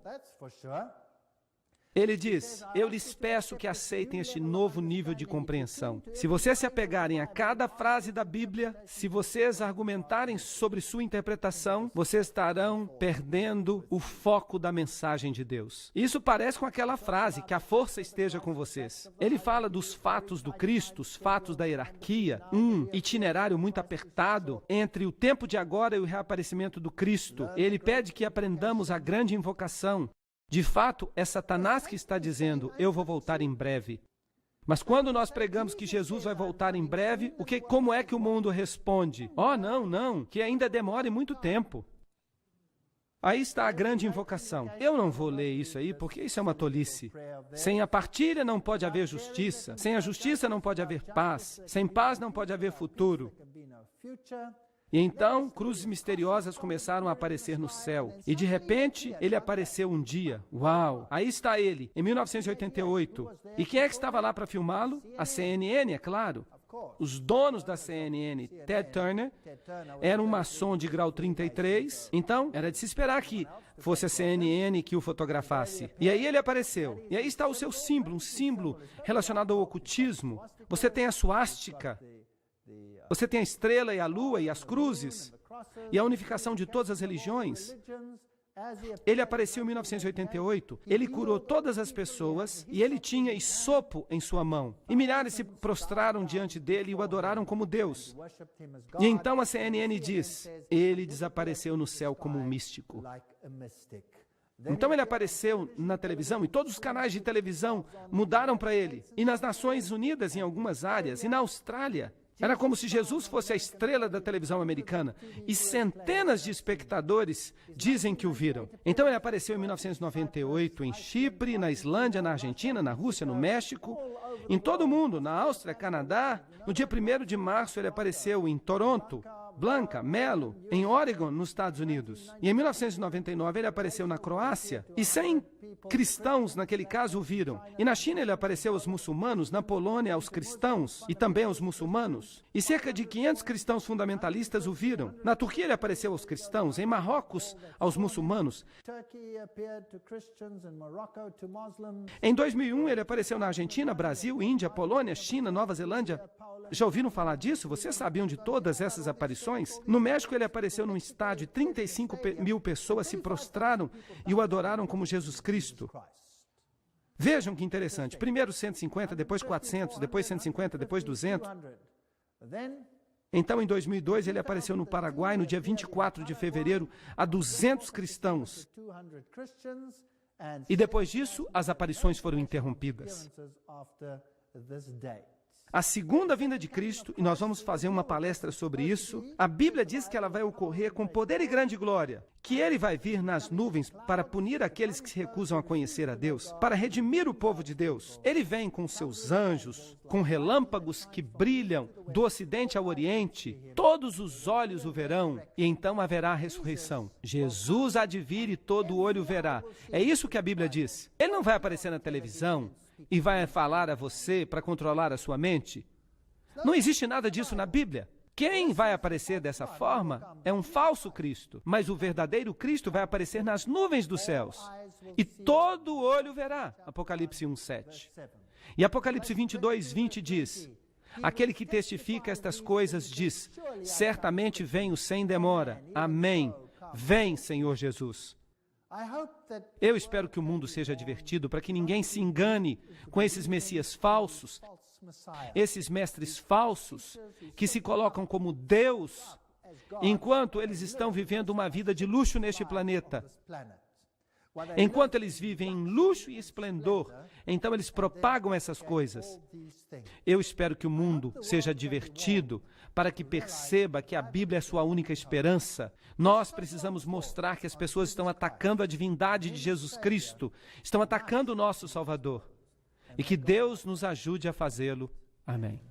Ele diz, eu lhes peço que aceitem este novo nível de compreensão. Se vocês se apegarem a cada frase da Bíblia, se vocês argumentarem sobre sua interpretação, vocês estarão perdendo o foco da mensagem de Deus. Isso parece com aquela frase, que a força esteja com vocês. Ele fala dos fatos do Cristo, os fatos da hierarquia, um itinerário muito apertado entre o tempo de agora e o reaparecimento do Cristo. Ele pede que aprendamos a grande invocação. De fato, é Satanás que está dizendo, eu vou voltar em breve. Mas quando nós pregamos que Jesus vai voltar em breve, como é que o mundo responde? Oh, não, que ainda demore muito tempo. Aí está a grande invocação. Eu não vou ler isso aí, porque isso é uma tolice. Sem a partilha não pode haver justiça. Sem a justiça não pode haver paz. Sem paz não pode haver futuro. E então, cruzes misteriosas começaram a aparecer no céu. E de repente, ele apareceu um dia. Uau! Aí está ele, em 1988. E quem é que estava lá para filmá-lo? A CNN, é claro. Os donos da CNN, Ted Turner, era um maçom de grau 33. Então, era de se esperar que fosse a CNN que o fotografasse. E aí ele apareceu. E aí está o seu símbolo, um símbolo relacionado ao ocultismo. Você tem a suástica. Você tem a estrela e a lua e as cruzes e a unificação de todas as religiões. Ele apareceu em 1988, ele curou todas as pessoas e ele tinha hisopo em sua mão. E milhares se prostraram diante dele e o adoraram como Deus. E então a CNN diz, ele desapareceu no céu como um místico. Então ele apareceu na televisão e todos os canais de televisão mudaram para ele. E nas Nações Unidas em algumas áreas, e na Austrália. Era como se Jesus fosse a estrela da televisão americana. E centenas de espectadores dizem que o viram. Então ele apareceu em 1998 em Chipre, na Islândia, na Argentina, na Rússia, no México, em todo o mundo, na Áustria, Canadá. No dia 1º de março ele apareceu em Toronto, Blanca, Melo, em Oregon, nos Estados Unidos. E em 1999 ele apareceu na Croácia. E 100 cristãos, naquele caso, o viram. E na China ele apareceu aos muçulmanos, na Polônia aos cristãos e também aos muçulmanos. E cerca de 500 cristãos fundamentalistas o viram. Na Turquia ele apareceu aos cristãos, em Marrocos aos muçulmanos. Em 2001 ele apareceu na Argentina, Brasil, Índia, Polônia, China, Nova Zelândia. Já ouviram falar disso? Vocês sabiam de todas essas aparições? No México ele apareceu num estádio, 35 mil pessoas se prostraram e o adoraram como Jesus Cristo. Vejam que interessante. Primeiro 150, depois 400, depois 150, depois 200. Então, em 2002, ele apareceu no Paraguai, no dia 24 de fevereiro, a 200 cristãos. E depois disso, as aparições foram interrompidas. A segunda vinda de Cristo, e nós vamos fazer uma palestra sobre isso, a Bíblia diz que ela vai ocorrer com poder e grande glória, que ele vai vir nas nuvens para punir aqueles que se recusam a conhecer a Deus, para redimir o povo de Deus. Ele vem com seus anjos, com relâmpagos que brilham do ocidente ao oriente, todos os olhos o verão, e então haverá a ressurreição. Jesus há de vir e todo olho verá. É isso que a Bíblia diz. Ele não vai aparecer na televisão e vai falar a você para controlar a sua mente? Não existe nada disso na Bíblia. Quem vai aparecer dessa forma é um falso Cristo, mas o verdadeiro Cristo vai aparecer nas nuvens dos céus. E todo olho verá. Apocalipse 1:7. E Apocalipse 22:20 diz, aquele que testifica estas coisas diz, certamente venho sem demora. Amém. Vem, Senhor Jesus. Eu espero que o mundo seja divertido para que ninguém se engane com esses messias falsos, esses mestres falsos que se colocam como Deus, enquanto eles estão vivendo uma vida de luxo neste planeta. Enquanto eles vivem em luxo e esplendor, então eles propagam essas coisas. Eu espero que o mundo seja divertido para que perceba que a Bíblia é sua única esperança. Nós precisamos mostrar que as pessoas estão atacando a divindade de Jesus Cristo, estão atacando o nosso Salvador. E que Deus nos ajude a fazê-lo. Amém.